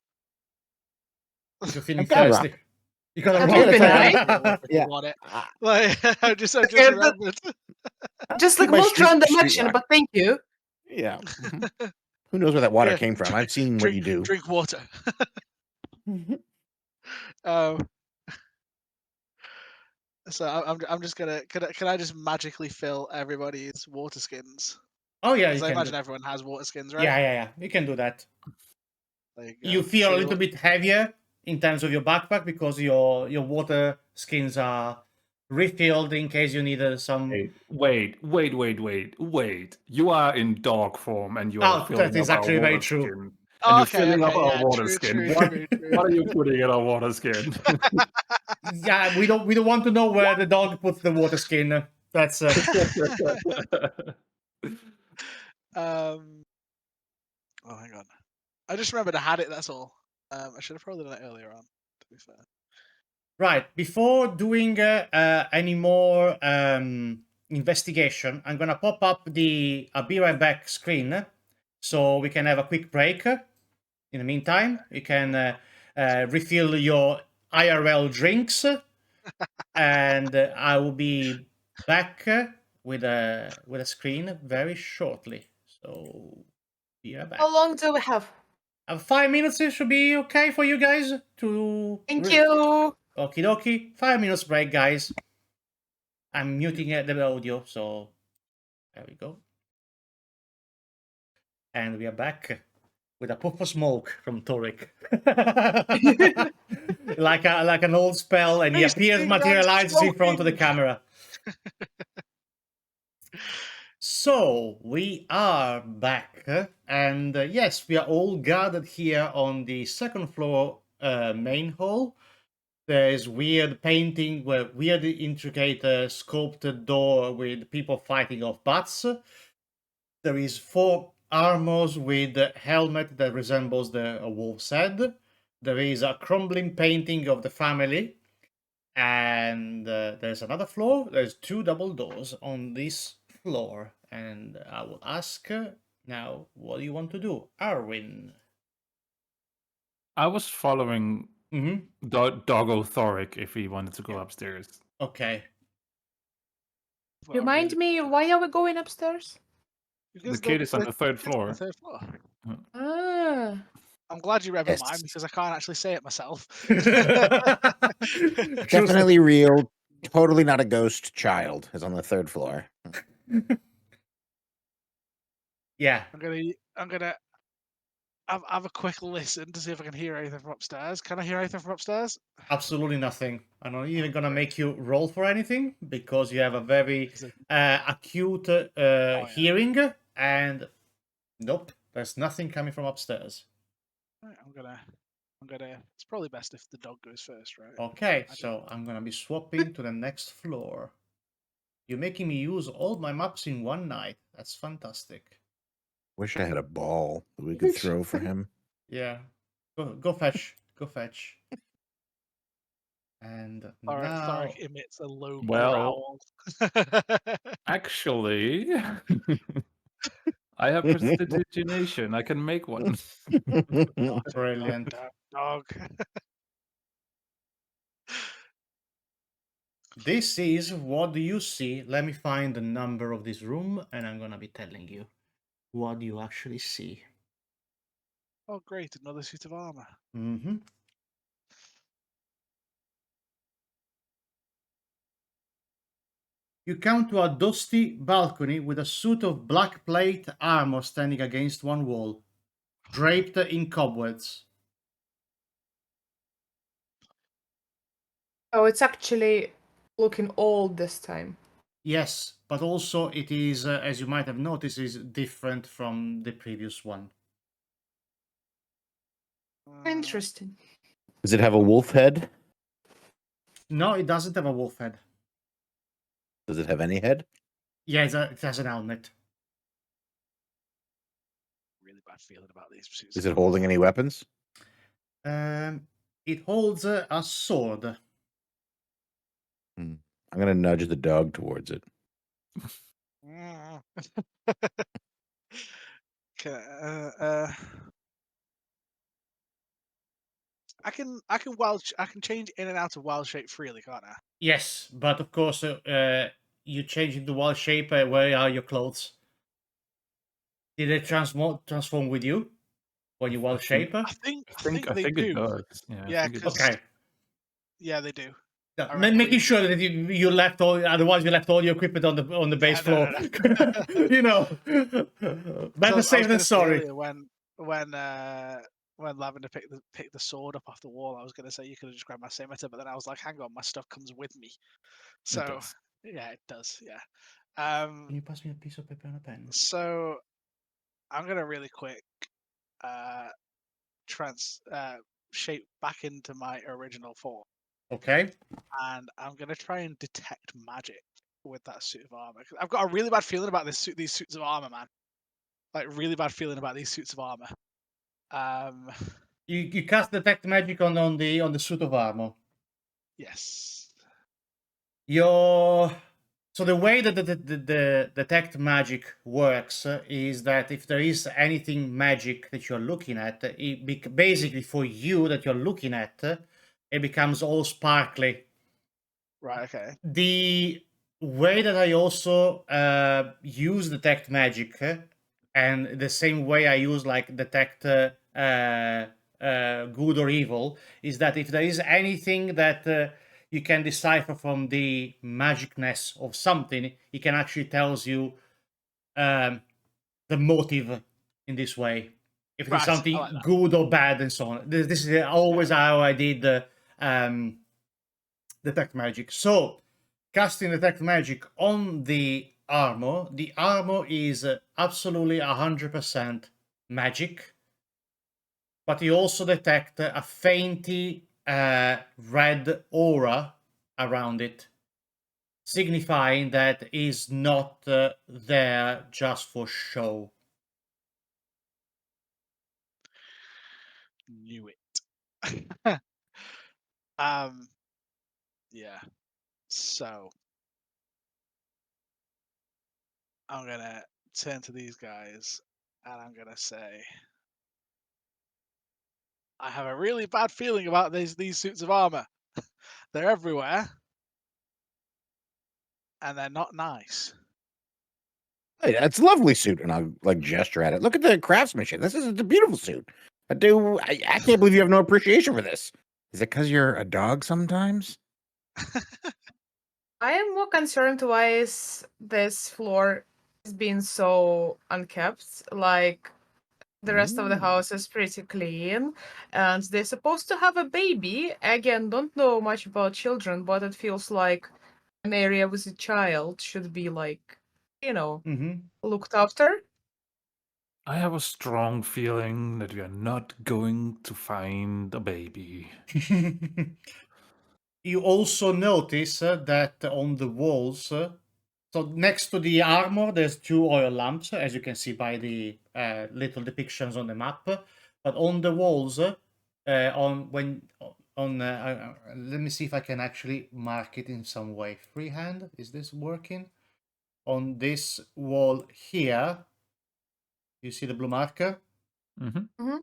If you're feeling I've got a thirsty. rock. You got a Have rock. you been Yeah, right? If you Yeah. want it. I- Like I just Okay, remembered. Just keep like my most random street action, rock. but thank you. Yeah. Who knows where that water Yeah, came from? I've seen what you do. Drink water. Um, so I'm just gonna can I just magically fill everybody's water skins? Oh yeah, you Because I can. imagine Do... everyone has water skins, right? Yeah. You can do that. There you You go. feel a See little bit heavier in terms of your backpack because your water skins are refilled in case you needed some. Wait. You are in dog form and you are Oh, filling that is up our actually very water true. skin. Oh, And you're okay, filling up okay, our yeah, water true, skin. true, What, true, what are true. you putting in our water skin? Yeah, we don't want to know where the dog puts the water skin. That's Oh, hang on. I just remembered I had it. That's all. I should have probably done it earlier on. To be fair. right. Before doing any more investigation, I'm gonna pop up the "I'll be right back" screen so we can have a quick break. In the meantime, you can refill your IRL drinks, and I will be back with a screen very shortly. So be right back. How long do we have? 5 minutes should be okay for you guys to. Thank you. Okie dokie. 5 minutes break, guys. I'm muting the audio, so there we go. And we are back with a puff of smoke from Torik. like an old spell, and he Hey, appears, Steve, materializes in front of the smoking. camera. So we are back, and yes, we are all gathered here on the second floor main hall. There's weird painting, weird intricate sculpted door with people fighting off bats. There is 4 armors with a helmet that resembles a wolf's head. There is a crumbling painting of the family. And there's another floor. There's 2 double doors on this floor. And I will ask now, what do you want to do? Arwin. I was following Mm-hmm. Doggo Thoric if he wanted to go upstairs. Okay. Remind me, why are we going upstairs? The kid is on the 3rd floor. The 3rd floor. Ah. I'm glad you read my Yes. mind because I can't actually say it myself. Definitely real. Totally not a ghost child is on the 3rd floor. Yeah. I'm gonna have a quick listen to see if I can hear anything from upstairs. Can I hear anything from upstairs? Absolutely nothing. I'm not even gonna make you roll for anything because you have a very acute hearing, and nope, there's nothing coming from upstairs. Right, I'm gonna. It's probably best if the dog goes first, right? Okay, so I'm gonna be swapping to the next floor. You're making me use all my maps in one night. That's fantastic. Wish I had a ball that we could throw for him. Yeah. Go fetch. Go fetch. And now... Thoric emits a low Well, growl. actually, I have prestidigitation. I can make one. Brilliant. Dog. This is what do you see. Let me find the number of this room, and I'm gonna be telling you what you actually see. Oh, great! Another suit of armor. Mm-hmm. You come to a dusty balcony with a suit of black plate armor standing against one wall, draped in cobwebs. Oh, it's actually looking old this time. Yes, but also it is, as you might have noticed, is different from the previous one. Interesting. Does it have a wolf head? No, it doesn't have a wolf head. Does it have any head? Yeah, it has an helmet. Really bad feeling about these suits. Is it holding any weapons? It holds a sword. Hmm. I'm gonna nudge the dog towards it. I can change in and out of wild shape freely, can't I? Yes, but of course, you change into wild shape. Where are your clothes? Did they transform with you when you wild shape? I think I they think it do. does. Yeah, I Yeah, think it does. Okay. Yeah, they do. Yeah, I reckon making we- sure that you left all, otherwise you left all your equipment on the base no, floor. no. You know, better I was safe than gonna say sorry. earlier when Lavender picked the sword up off the wall, I was gonna say you could have just grabbed my scimitar, but then I was like, hang on, my stuff comes with me. So does. yeah, it does. Yeah. Can you pass me a piece of paper and a pen? So I'm gonna really quick shape back into my original form, Okay. and I'm gonna try and detect magic with that suit of armor. 'Cause I've got a really bad feeling about these suits of armor, man. Like really bad feeling about these suits of armor. You cast detect magic on the suit of armor. Yes. So the way that the detect magic works is that if there is anything magic that you're looking at, basically for you that you're looking at, it becomes all sparkly. Right. Okay. The way that I also use detect magic, and the same way I use like detect good or evil, is that if there is anything that you can decipher from the magicness of something, it can actually tells you the motive in this way. If it is Right. I like something that. good or bad, and so on. This is always how I did detect magic. So casting detect magic on the armor is absolutely 100% magic, but you also detect a fainty red aura around it, signifying that is not there just for show. Knew it. Yeah. So I'm gonna turn to these guys and I'm gonna say, I have a really bad feeling about these suits of armor. They're everywhere, and they're not nice. Hey, that's a lovely suit, and I'll like gesture at it. Look at the craftsmanship. This is a beautiful suit. I can't believe you have no appreciation for this. Is it because you're a dog sometimes? I am more concerned why is this floor is being so unkept. Like the rest of the house is pretty clean, and they're supposed to have a baby. Again, don't know much about children, but it feels like an area with a child should be like, looked after. I have a strong feeling that we are not going to find a baby. You also notice that on the walls, so next to the armor, there's 2 oil lamps, as you can see by the little depictions on the map. But on the walls, let me see if I can actually mark it in some way. Freehand, is this working? On this wall here, you see the blue marker? Mm-hmm.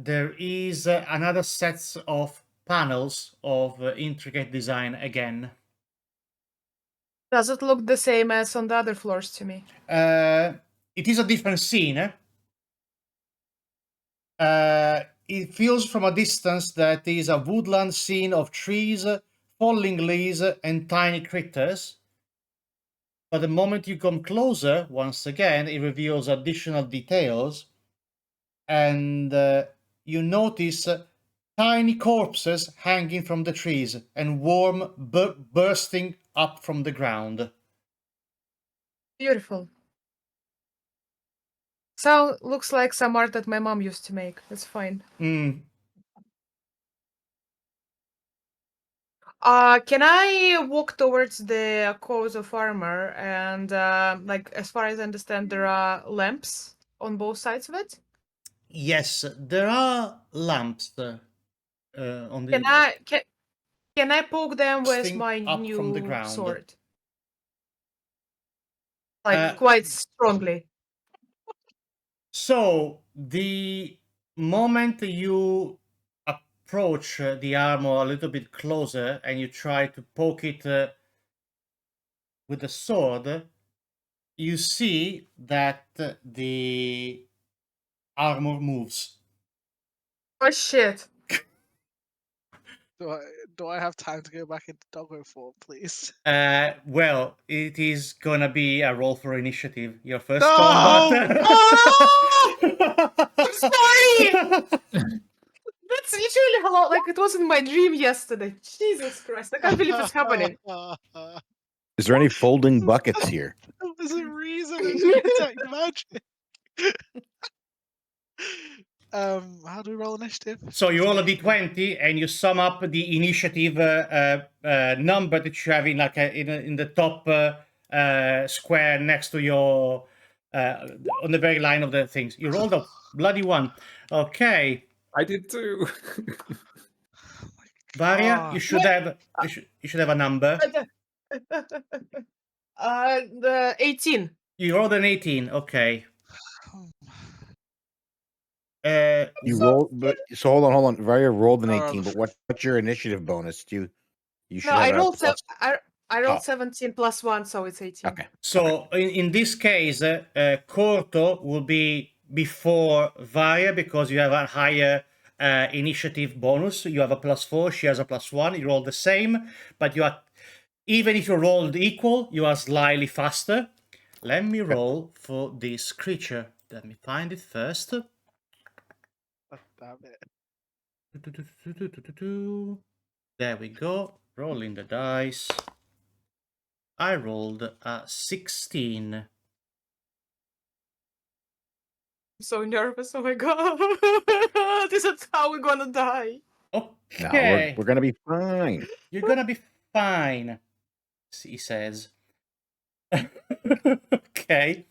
There is another set of panels of intricate design again. Does it look the same as on the other floors to me? It is a different scene. It feels from a distance that is a woodland scene of trees, falling leaves, and tiny critters. But the moment you come closer, once again, it reveals additional details, and you notice tiny corpses hanging from the trees and worm bursting up from the ground. Beautiful. So looks like some art that my mom used to make. That's fine. Can I walk towards the coat of armor and like as far as I understand there are lamps on both sides of it? Yes, there are lamps on the. Can I poke them with Thing my up from the new ground. sword? Like Uh, quite strongly. So the moment you approach the armor a little bit closer and you try to poke it with the sword, you see that the armor moves. Oh shit. Do I have time to go back into doggo form, please? Well, it is gonna be a roll for initiative. Your first No! combat. Oh! I'm sorry! That's literally how like it was in my dream yesterday. Jesus Christ, I can't believe it's happening. Is there any folding buckets here? There was a reason to detect magic. How do we roll initiative? So you Just roll a make sure. d20 and you sum up the initiative number that you have in like in the top square next to your on the very line of the things. You rolled a bloody one. Okay, I did too. Varia, you God. should have you should have a number. The 18. You rolled an 18. Okay. You roll, but so hold on. Varia rolled an Oh, 18, but what's your initiative bonus? You No, should I have a rolled plus. I rolled Oh. 17 plus 1, so it's 18. Okay. So in this case, Corto will be before Varia because you have a higher initiative bonus. You have a +4, she has a +1. You roll the same, but you are even if you rolled equal, you are slightly faster. Let me roll for this creature. Let me find it first. damn it. There we go. Rolling the dice. I rolled a 16. I'm so nervous. Oh my god. This is how we're gonna die. No, Okay. we're gonna be fine. You're gonna be fine, he says. Okay.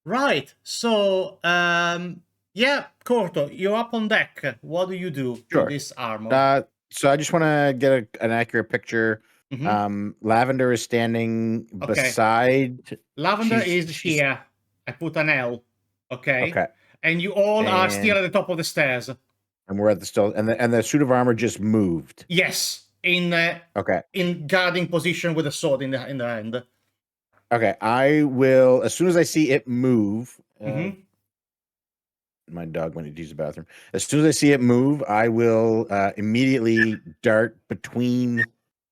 Right. So, yeah, Corto, you're up on deck. What do you do to Sure. this armor? So I just want to get an accurate picture. Mhm. Lavender is standing Okay. beside. Lavender she's- is here. I put an L. Okay. Okay. And you all are still And- at the top of the stairs. And we're at the still, and the suit of armor just moved. Yes, Okay. in guarding position with a sword in the hand. Okay. I will, as soon as I see it move. Mhm. My dog went to use the bathroom. As soon as I see it move, I will immediately dart between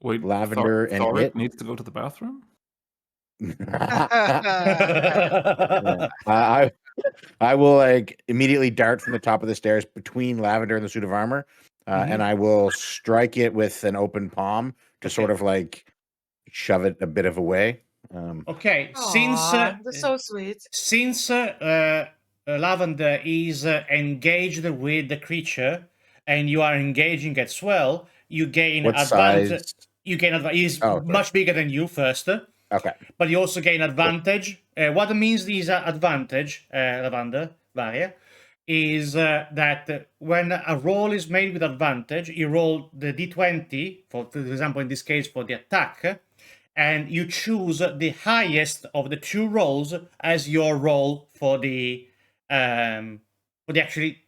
Wait, Lavender and Thorit it. needs to go to the bathroom? I will like immediately dart from the top of the stairs between Lavender and the suit of armor, and I will strike it with an open palm to sort of like shove it a bit of away. Okay, Aw, that's so sweet. since Lavender is engaged with the creature, and you are engaging as well, you gain What advantage. size? You gain advantage. He's Oh, sorry. much bigger than you first, Okay. but you also gain advantage. What means is advantage, Lavender Varia, is that when a roll is made with advantage, you roll the d20 for example, in this case for the attack, and you choose the highest of the two rolls as your roll for the actually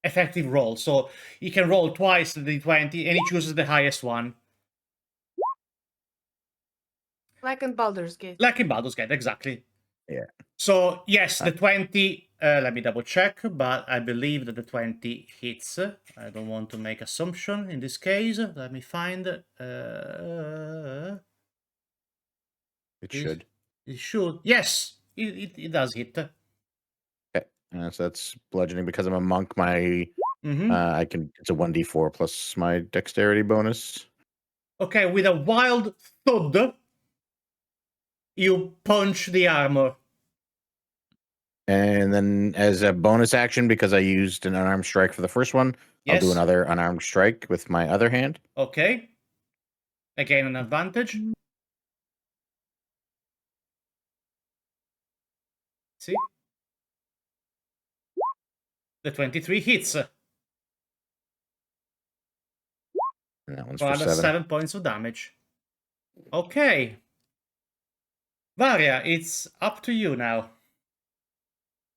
effective roll. So you can roll twice the d20, and he chooses the highest one. Like in Baldur's Gate. Like in Baldur's Gate, exactly. Yeah. So yes, the 20. Let me double check, but I believe that the 20 hits. I don't want to make assumption in this case. Let me find. It should. It should. Yes, it does hit. Okay. So that's bludgeoning because I'm a monk. My I can. It's a 1d4 plus my dexterity bonus. Okay, with a wild thud, you punch the armor. And then as a bonus action, because I used an unarmed strike for the first one, I'll do Yes. another unarmed strike with my other hand. Okay. Again, an advantage. See? The 23 hits. And that one's for for another 7. 7 points of damage. Okay. Varia, it's up to you now.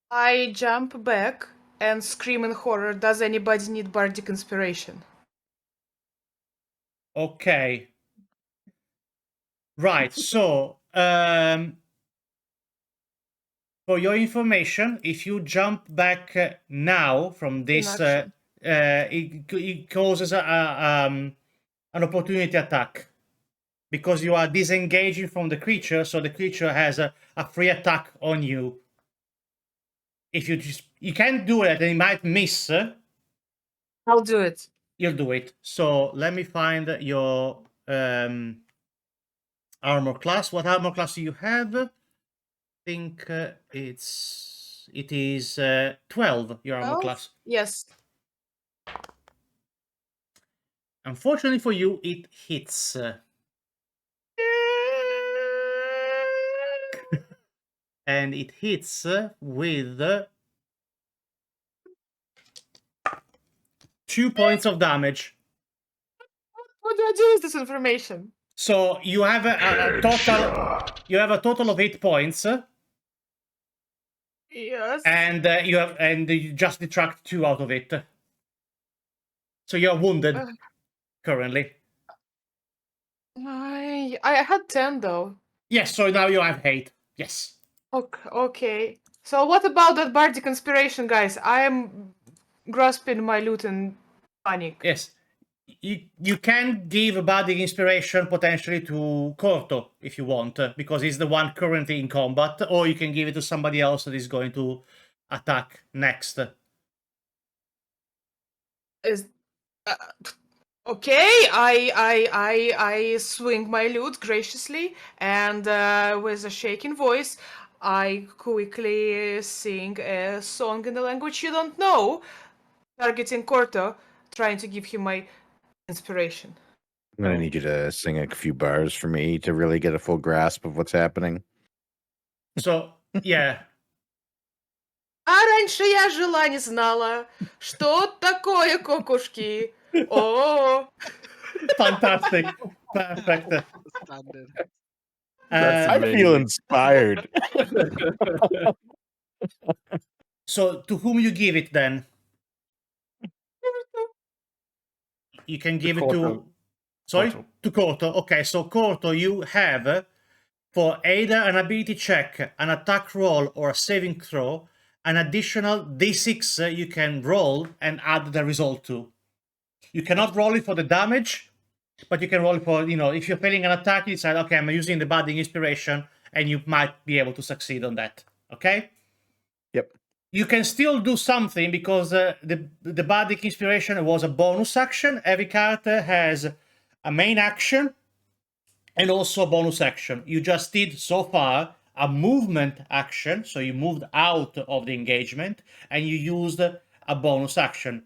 I jump back and scream in horror. Does anybody need bardic inspiration? Okay. Right, so for your information, if you jump back now from this, action. it causes an opportunity attack because you are disengaging from the creature, so the creature has a free attack on you. If you can't do it and it might miss, I'll do it. you'll do it. So let me find your armor class. What armor class do you have? I think it is 12, your armor 12? class. Yes. Unfortunately for you, it hits. And it hits with 2 points of damage. What do I do with this information? So you have a total. You have a total of 8 points, Yes. and you just detract 2 out of it. So you're wounded currently. I had 10 though. Yes. So now you have 8. Yes. Okay. So what about that bardic inspiration, guys? I am grasping my loot in panic. Yes. You can give a bardic inspiration potentially to Corto if you want, because he's the one currently in combat, or you can give it to somebody else that is going to attack next. Is okay. I swing my loot graciously, and with a shaking voice, I quickly sing a song in the language you don't know, targeting Corto, trying to give him my inspiration. I'm going to need you to sing a few bars for me to really get a full grasp of what's happening. So, yeah. А раньше я жила, не знала, что такое кокушки. Oh. Fantastic. Perfect. Standard. That's I feel amazing. inspired. So, to whom you give it then? You can give it to... Corto. Sorry? Corto. To Corto. Okay, so Corto, you have for either an ability check, an attack roll, or a saving throw, an additional d6 you can roll and add the result to. You cannot roll it for the damage, but you can roll it for, if you're failing an attack, you decide, okay, I'm using the bardic inspiration, and you might be able to succeed on that. Okay? Yep. You can still do something because the bardic inspiration was a bonus action. Every character has a main action and also a bonus action. You just did so far a movement action, so you moved out of the engagement and you used a bonus action.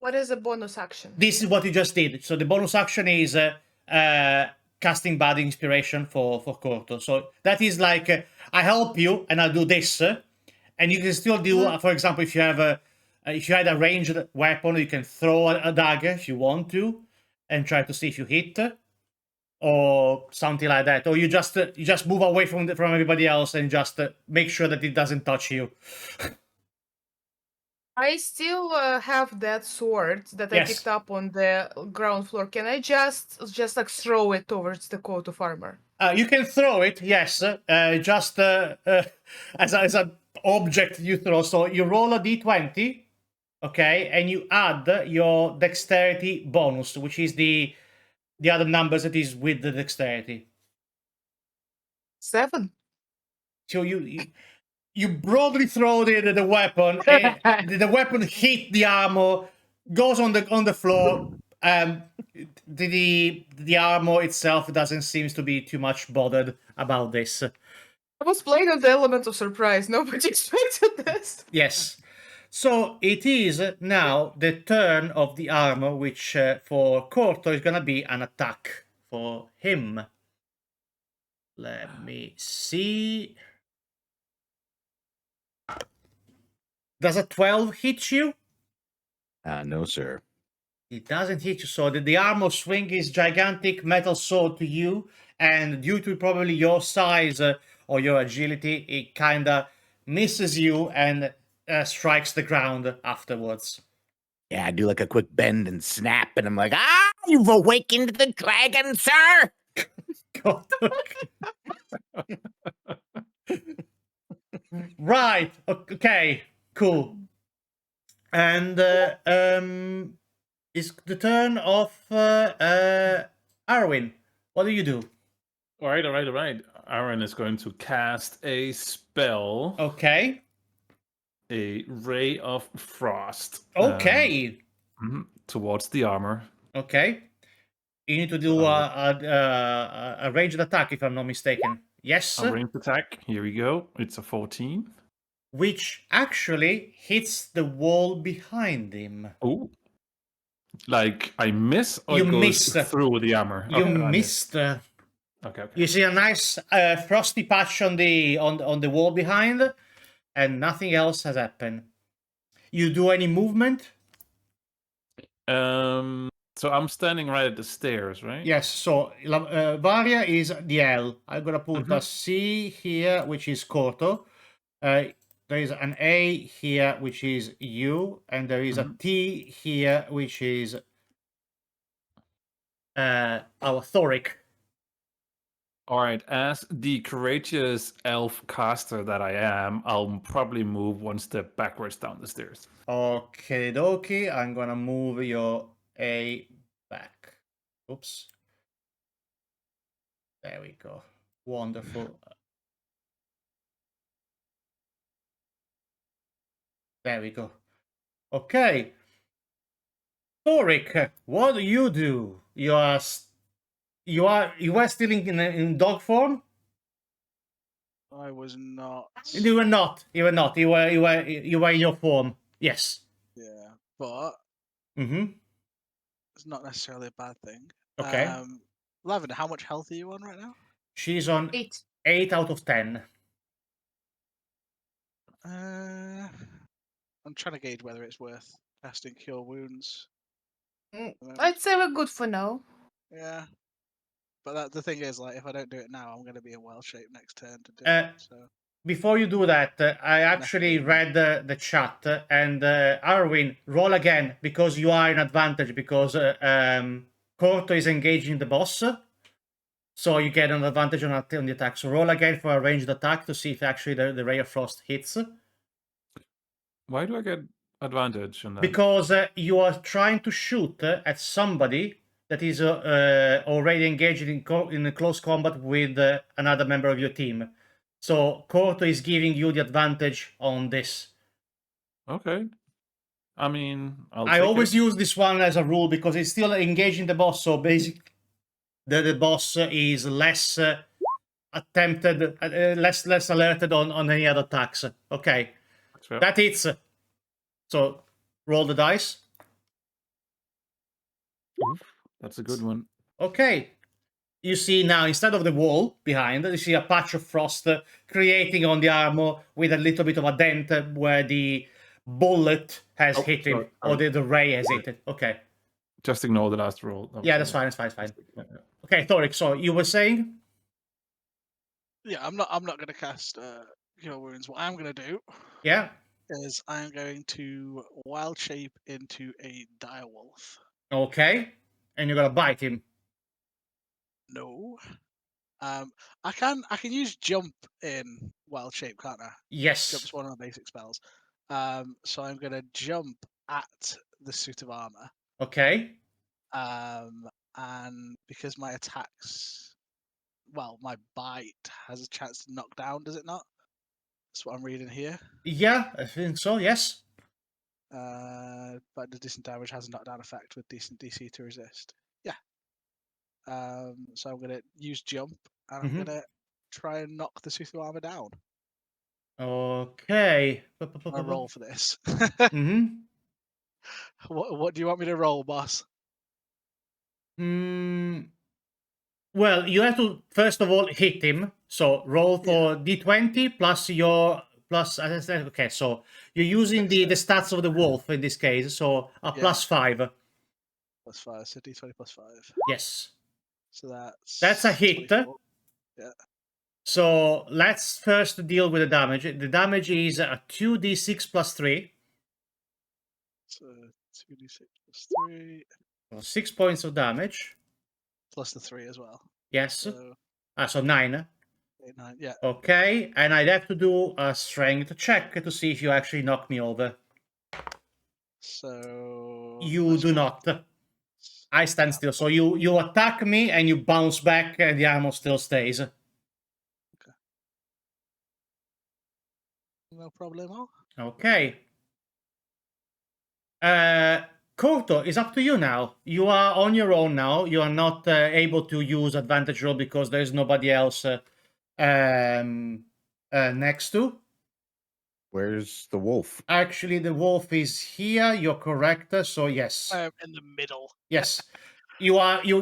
What is a bonus action? This is what you just did. So the bonus action is casting bardic inspiration for Corto. So that is like I help you and I'll do this, and you can still do. For example, if you have if you had a ranged weapon, you can throw a dagger if you want to, and try to see if you hit, or something like that. Or you just move away from everybody else and just make sure that it doesn't touch you. I still have that sword that I Yes. picked up on the ground floor. Can I just like throw it towards the coat of armor? You can throw it, yes. Just as an object you throw. So you roll a d20, okay, and you add your dexterity bonus, which is the other numbers that is with the dexterity. 7. So you broadly throw the weapon, and the weapon hit the armor, goes on the floor. The armor itself doesn't seem to be too much bothered about this. I was playing on the element of surprise. Nobody expected this. Yes. So it is now the turn of the armor, which for Corto is gonna be an attack for him. Let me see. Does a 12 hit you? No, sir. It doesn't hit you, so the armor swing his gigantic metal sword to you, and due to probably your size or your agility, it kind of misses you and strikes the ground afterwards. Yeah, I do like a quick bend and snap, and I'm like, ah, you've awakened the dragon, sir. God. Right. Okay. Cool. And it's the turn of Arwen. What do you do? All right. Aaron is going to cast a spell, Okay. a ray of frost. Okay. Towards the armor. Okay. You need to do a ranged attack, if I'm not mistaken. Yes. A ranged attack. Here we go. It's a 14. Which actually hits the wall behind him. Oh. Like I miss or You it goes missed. through the armor? You Okay, I missed. Okay. You see a nice frosty patch on the wall behind, and nothing else has happened. You do any movement? So I'm standing right at the stairs, right? Yes. So Varia is the L. I'm gonna put a C here, which is Corto. There is an A here, which is U, and there is a T here, which is our Thoric. All right. As the courageous elf caster that I am, I'll probably move one step backwards down the stairs. Okay, dokie. I'm gonna move your A back. Oops. There we go. Wonderful. There we go. Okay. Thoric, what do? You are still in dog form? I was not. You were not. You were not. You were in your form. Yes. Yeah, but Mm-hmm. it's not necessarily a bad thing. Okay. Lavender, how much health are you on right now? She's on 8. 8 out of 10. I'm trying to gauge whether it's worth casting Cure Wounds. I'd say we're good for now. Yeah. But the thing is, like, if I don't do it now, I'm going to be in wild shape next turn to do Uh, it. So Before you do that, I actually read the chat, and Arwin, roll again, because you are in advantage, because Corto is engaging the boss, so you get an advantage on the attack. So roll again for a ranged attack to see if actually the Ray of Frost hits. Why do I get advantage on that? Because you are trying to shoot at somebody that is already engaged in close combat with another member of your team. So Corto is giving you the advantage on this. Okay. I mean, I always use this one as a rule because it's still engaging the boss. So basically, the boss is less attempted, less alerted on any other attacks. Okay, that hits. So roll the dice. Oof, that's a good one. Okay. You see now, instead of the wall behind, you see a patch of frost creating on the armor with a little bit of a dent where the bullet has hit him, or the ray has hit it. Okay. Just ignore the last roll. Yeah, that's fine. It's fine. Yeah. Okay, Thoric. So you were saying? yeah, I'm not going to cast Cure Wounds. What I'm going to do, Yeah. is I'm going to wild shape into a direwolf. Okay. And you're gonna bite him. No. I can use jump in wild shape, can't I? Yes. Jump's one of my basic spells. So I'm gonna jump at the suit of armor. Okay. And because my attacks, well, my bite has a chance to knock down, does it not? That's what I'm reading here. Yeah, I think so. Yes. But the decent damage has a knockdown effect with decent DC to resist. Yeah. So I'm gonna use jump, and I'm gonna try and knock the suit of armor down. Okay. I roll for this. Mm-hmm. What do you want me to roll, boss? Well, you have to first of all hit him. So roll for d20 plus your plus. Okay, so you're using the stats of the wolf in this case. So a +5. +5, so D20 +5. Yes. So That's a hit. 24. So let's first deal with the damage. The damage is a 2d6 plus 3. So 2d6 +3 So 6 points of damage. plus the 3 as well. Yes. So So 9. 8, 9. Yeah. Okay, and I'd have to do a strength check to see if you actually knock me over. So You do not. I stand still. So you attack me and you bounce back and the armor still stays. No problemo. Okay. Koto, it's up to you now. You are on your own now. You are not able to use advantage roll because there's nobody else next to. Where's the wolf? Actually, the wolf is here. You're correct. So yes, I am in the middle. yes, you are. You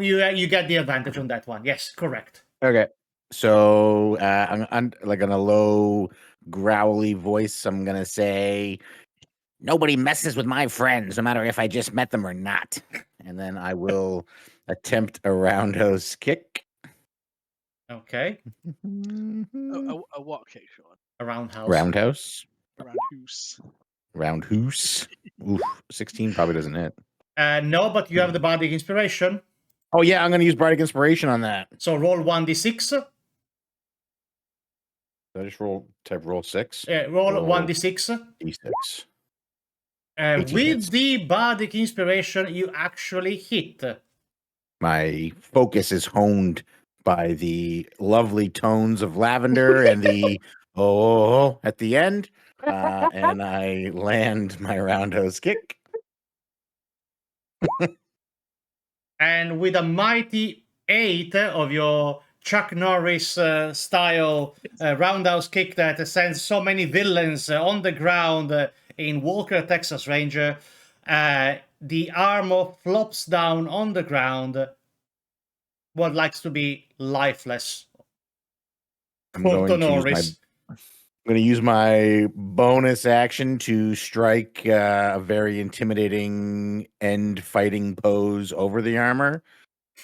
get the advantage on that one. Yes, correct. Okay. So I'm like in a low, growly voice. I'm gonna say, "Nobody messes with my friends, no matter if I just met them or not." And then I will attempt a roundhouse kick. Okay, A what kick, Sean? a roundhouse. Roundhouse. Around who's? Roundhouse. Oof, 16 probably doesn't hit. No, but you have the bardic inspiration. Oh yeah, I'm gonna use bardic inspiration on that. So roll 1d6. Did I just roll 6? Roll Roll 1d6. D6. 18 With hits. the bardic inspiration, you actually hit. My focus is honed by the lovely tones of lavender and the oh at the end, and I land my roundhouse kick. And with a mighty 8 of your Chuck Norris style roundhouse kick that sends so many villains on the ground in Walker, Texas Ranger, the armor flops down on the ground. What likes to be lifeless. I'm going to use my bonus action to strike a very intimidating end fighting pose over the armor,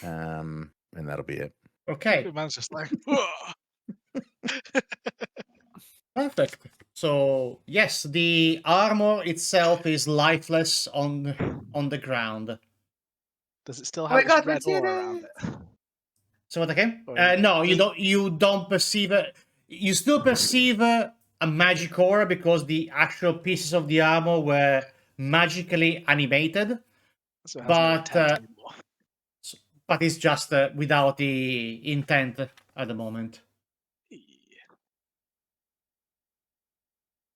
and that'll be it. Okay. The man's just like, Perfect. So yes, the armor itself is lifeless on the ground. does it still Oh my have its God, we red did aura around it. it? So what again? Or No, you does- don't. You don't perceive it. You still perceive a magic aura because the actual pieces of the armor were magically animated, So it has no but intent anymore. but it's just without the intent at the moment. Yeah.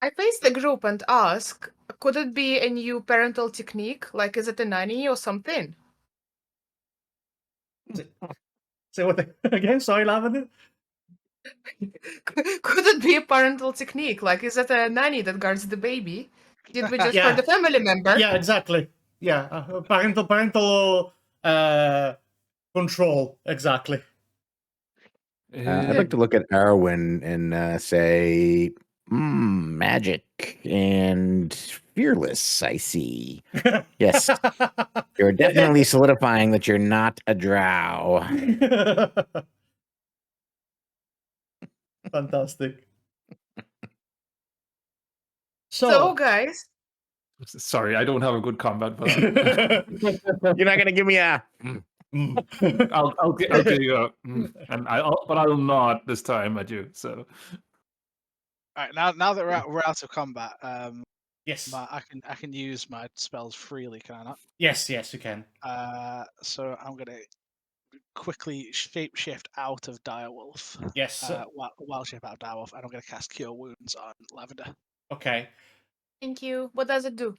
I face the group and ask, could it be a new parental technique? Like, is it a nanny or something? So what again? Sorry, Lavender. Could it be a parental technique? Like, is it a nanny that guards the baby? Did we just Yeah. hurt a family member? Yeah, exactly. Yeah, parental control. Exactly. I'd like to look at Arwen and say, magic and fearless. I see. Yes, you're definitely solidifying that you're not a drow. Fantastic. So, guys, Sorry, I don't have a good combat for that. You're not gonna give me a. I'll give you a, and but I will not this time at you. So, All right, now that we're out of combat, yes. I can use my spells freely, can I not? Yes, you can. So I'm gonna quickly shape shift out of Direwolf. Yes. Wild shape out of Direwolf, and I'm gonna cast Cure Wounds on Lavender. Okay. thank you. What does it do?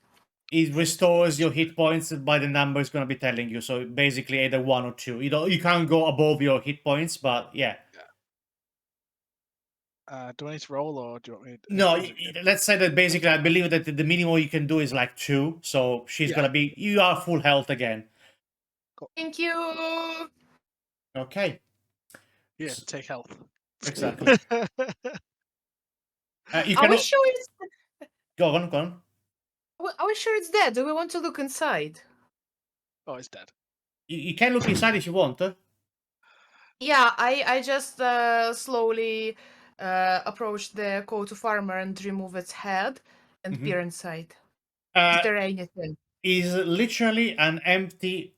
It restores your hit points by the number it's going to be telling you. So basically, either 1 or 2. You can't go above your hit points, but yeah. Do I need to roll, or do you want me? No, let's say that basically, I believe that the minimum you can do is like 2. So she's Yeah. gonna be. You are full health again. Thank you. Okay. Yeah, take health. Exactly. You Are can we sure it's? go on. Are we sure it's dead? Do we want to look inside? Oh, it's dead. You can look inside if you want. Yeah, I just slowly approach the coat of armor and remove its head and Mhm. peer inside. Is Uh, there anything? is literally an empty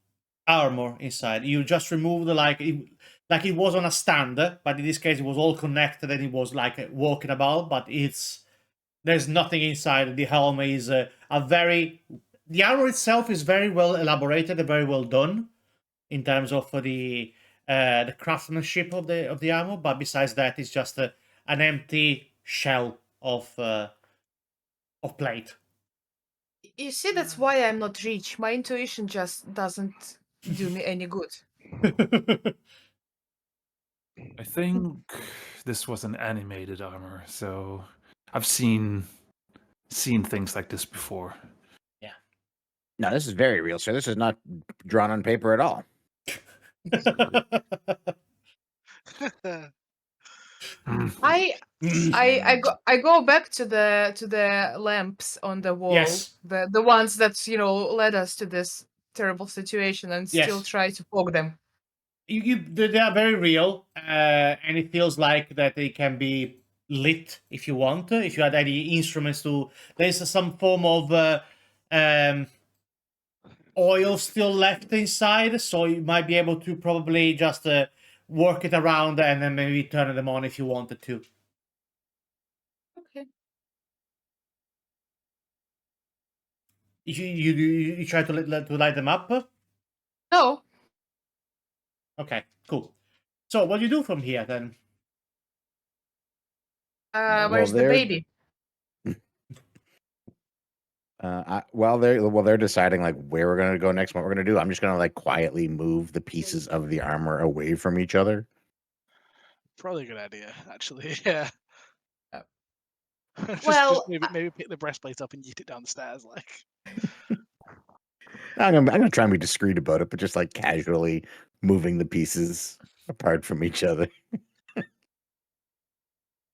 armor inside. You just removed like it was on a stand, but in this case it was all connected and it was like walking about. But there's nothing inside. The helm is the armor itself is very well elaborated and very well done in terms of the craftsmanship of the armor. But besides that, it's just an empty shell of plate. You see, that's why I'm not rich. My intuition just doesn't do me any good. I think this was an animated armor, so I've seen things like this before. No, this is very real, sir. This is not drawn on paper at all. I go back to the lamps on the wall, Yes. the ones that led us to this terrible situation, and still Yes. try to poke them. They are very real, and it feels like that they can be lit if you want. If you had any instruments to, there's some form of oil still left inside, so you might be able to probably just work it around and then maybe turn them on if you wanted to. Okay. You try to light them up. No. Okay, cool. So what do you do from here then? Where's the they're- baby? While they're deciding like where we're gonna go next, what we're gonna do, I'm just gonna like quietly move the pieces of the armor away from each other. Probably a good idea, actually. Yeah. Uh, just well, maybe pick the breastplate up and yeet it down the stairs, like. I'm gonna try and be discreet about it, but just like casually moving the pieces apart from each other.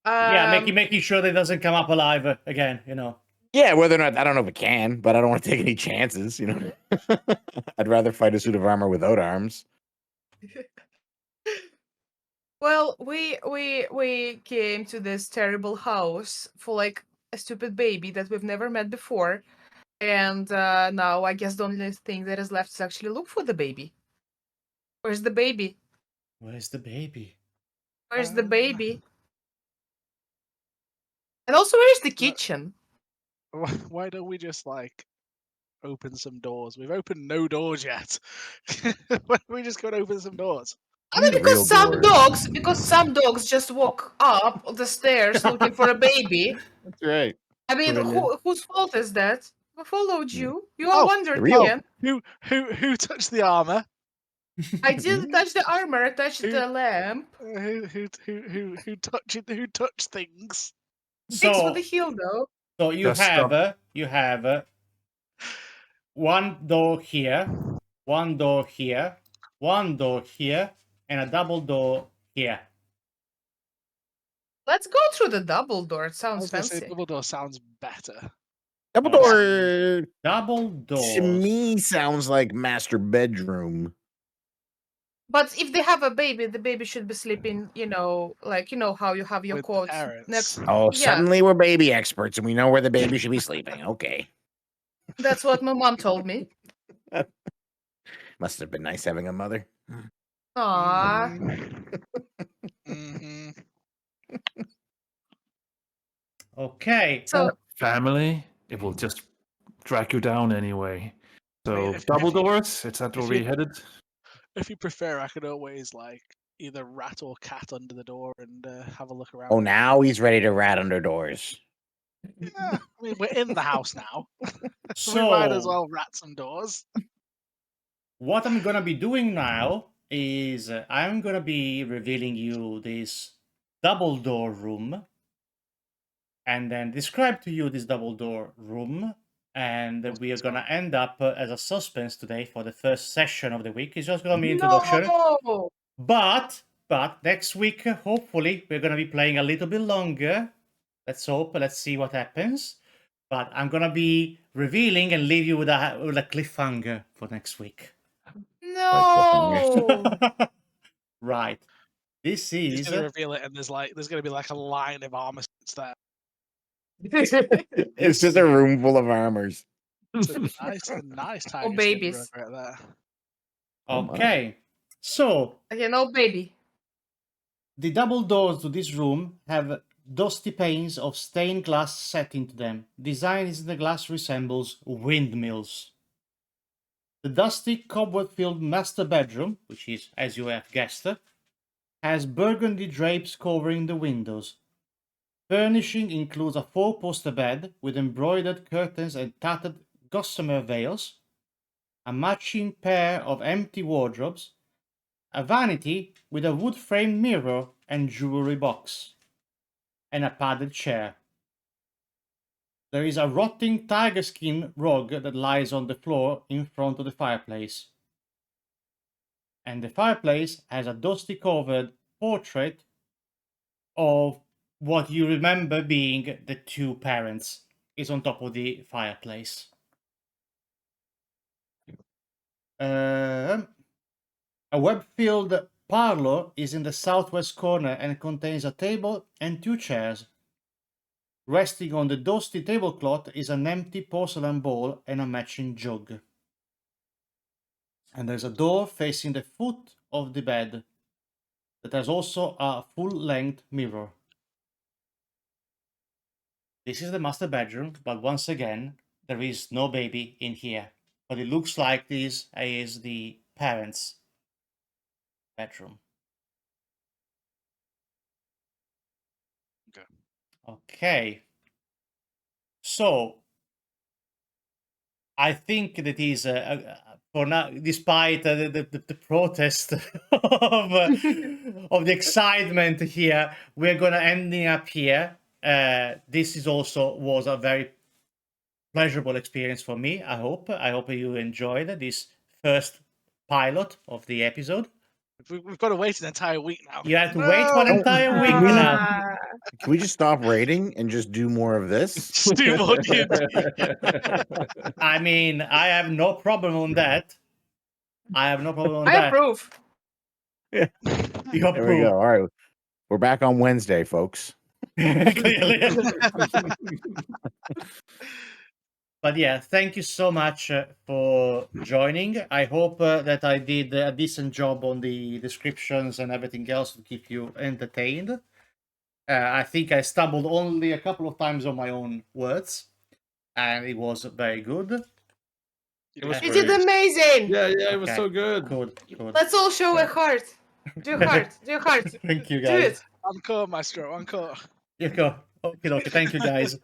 Yeah, making sure that it doesn't come up alive again. Yeah, whether or not I don't know if it can, but I don't want to take any chances. I'd rather fight a suit of armor without arms. Well, we came to this terrible house for like a stupid baby that we've never met before, and now I guess the only thing that is left is actually look for the baby. Where's the baby? Where's the baby? Where's the baby? And also, where's the kitchen? Why don't we just like open some doors? We've opened no doors yet. Why don't we just go and open some doors? I mean, These real because some dogs just walk up the stairs looking for a baby. That's right. I mean, Brilliant. whose fault is that? I followed you. You all Oh, wandered real. again. Who touched the armor? I didn't touch the armor. I touched Who- the lamp. Who touched things? Thanks for So the heal, though. so you Just have one door here, one door here, one door here, and a double door here. Let's go through the double door. It I sounds was gonna say fancy. double door sounds better. Double Oh, door Double doors. to me sounds like master bedroom. But if they have a baby, the baby should be sleeping, like how you have your With quotes parents. next. Oh, Yeah. suddenly we're baby experts and we know where the baby should be sleeping. Okay. That's what my mom told me. Must have been nice having a mother. Aww. Mm-hmm. Okay. So Family, it will just drag you down anyway. So if double you- doors, is that where if we you- headed? If you prefer, I could always like either rat or cat under the door and have a look around. Oh, now he's ready to rat under doors. Yeah, I mean, we're in the house now. So We might as well rat some doors. what I'm gonna be doing now is I'm gonna be revealing you this double door room, and then describe to you this double door room, and we are gonna end up as a suspense today for the first session of the week. It's just gonna be introduction. no. But next week, hopefully, we're gonna be playing a little bit longer. Let's hope. Let's see what happens. But I'm gonna be revealing and leave you with a cliffhanger for next week. No. Right. This He's is gonna reveal it, and there's gonna be like a line of armor there. It's just a room full of armors. It's a nice tiger skin rug babies. right there. Oh my. okay. So Okay, no baby. the double doors to this room have dusty panes of stained glass set into them. Design in the glass resembles windmills. The dusty, cobweb-filled master bedroom, which is, as you have guessed, has burgundy drapes covering the windows. Furnishing includes a four-poster bed with embroidered curtains and tattered gossamer veils, a matching pair of empty wardrobes, a vanity with a wood-framed mirror and jewelry box, and a padded chair. There is a rotting tiger skin rug that lies on the floor in front of the fireplace. And the fireplace has a dusty covered portrait of what you remember being the two parents is on top of the fireplace. A web-filled parlor is in the southwest corner and contains a table and two chairs. Resting on the dusty tablecloth is an empty porcelain bowl and a matching jug. And there's a door facing the foot of the bed that has also a full-length mirror. This is the master bedroom, but once again, there is no baby in here. But it looks like this is the parents' bedroom. Okay. Okay. So, I think that is for now, despite the protest of of the excitement here, we're gonna ending up here. This is also was a very pleasurable experience for me. I hope you enjoyed this first pilot of the episode. We've got to wait an entire week now. You had to wait for an No. entire week We- now. Can we just stop raiding and just do more of this? Just do more D&D. I mean, I have no problem on that. I have no problem on I that. approve. You There we approve. go. All right. We're back on Wednesday, folks. Clearly. But yeah, thank you so much for joining. I hope that I did a decent job on the descriptions and everything else to keep you entertained. I think I stumbled only a couple of times on my own words, and it was very good. It was You great. did amazing. Yeah, it was Okay. so good. Good. Let's all show a heart. Do a heart. Do a heart. Thank you, Do guys. it. Encore, Maestro, encore. You go. Okay, thank you, guys.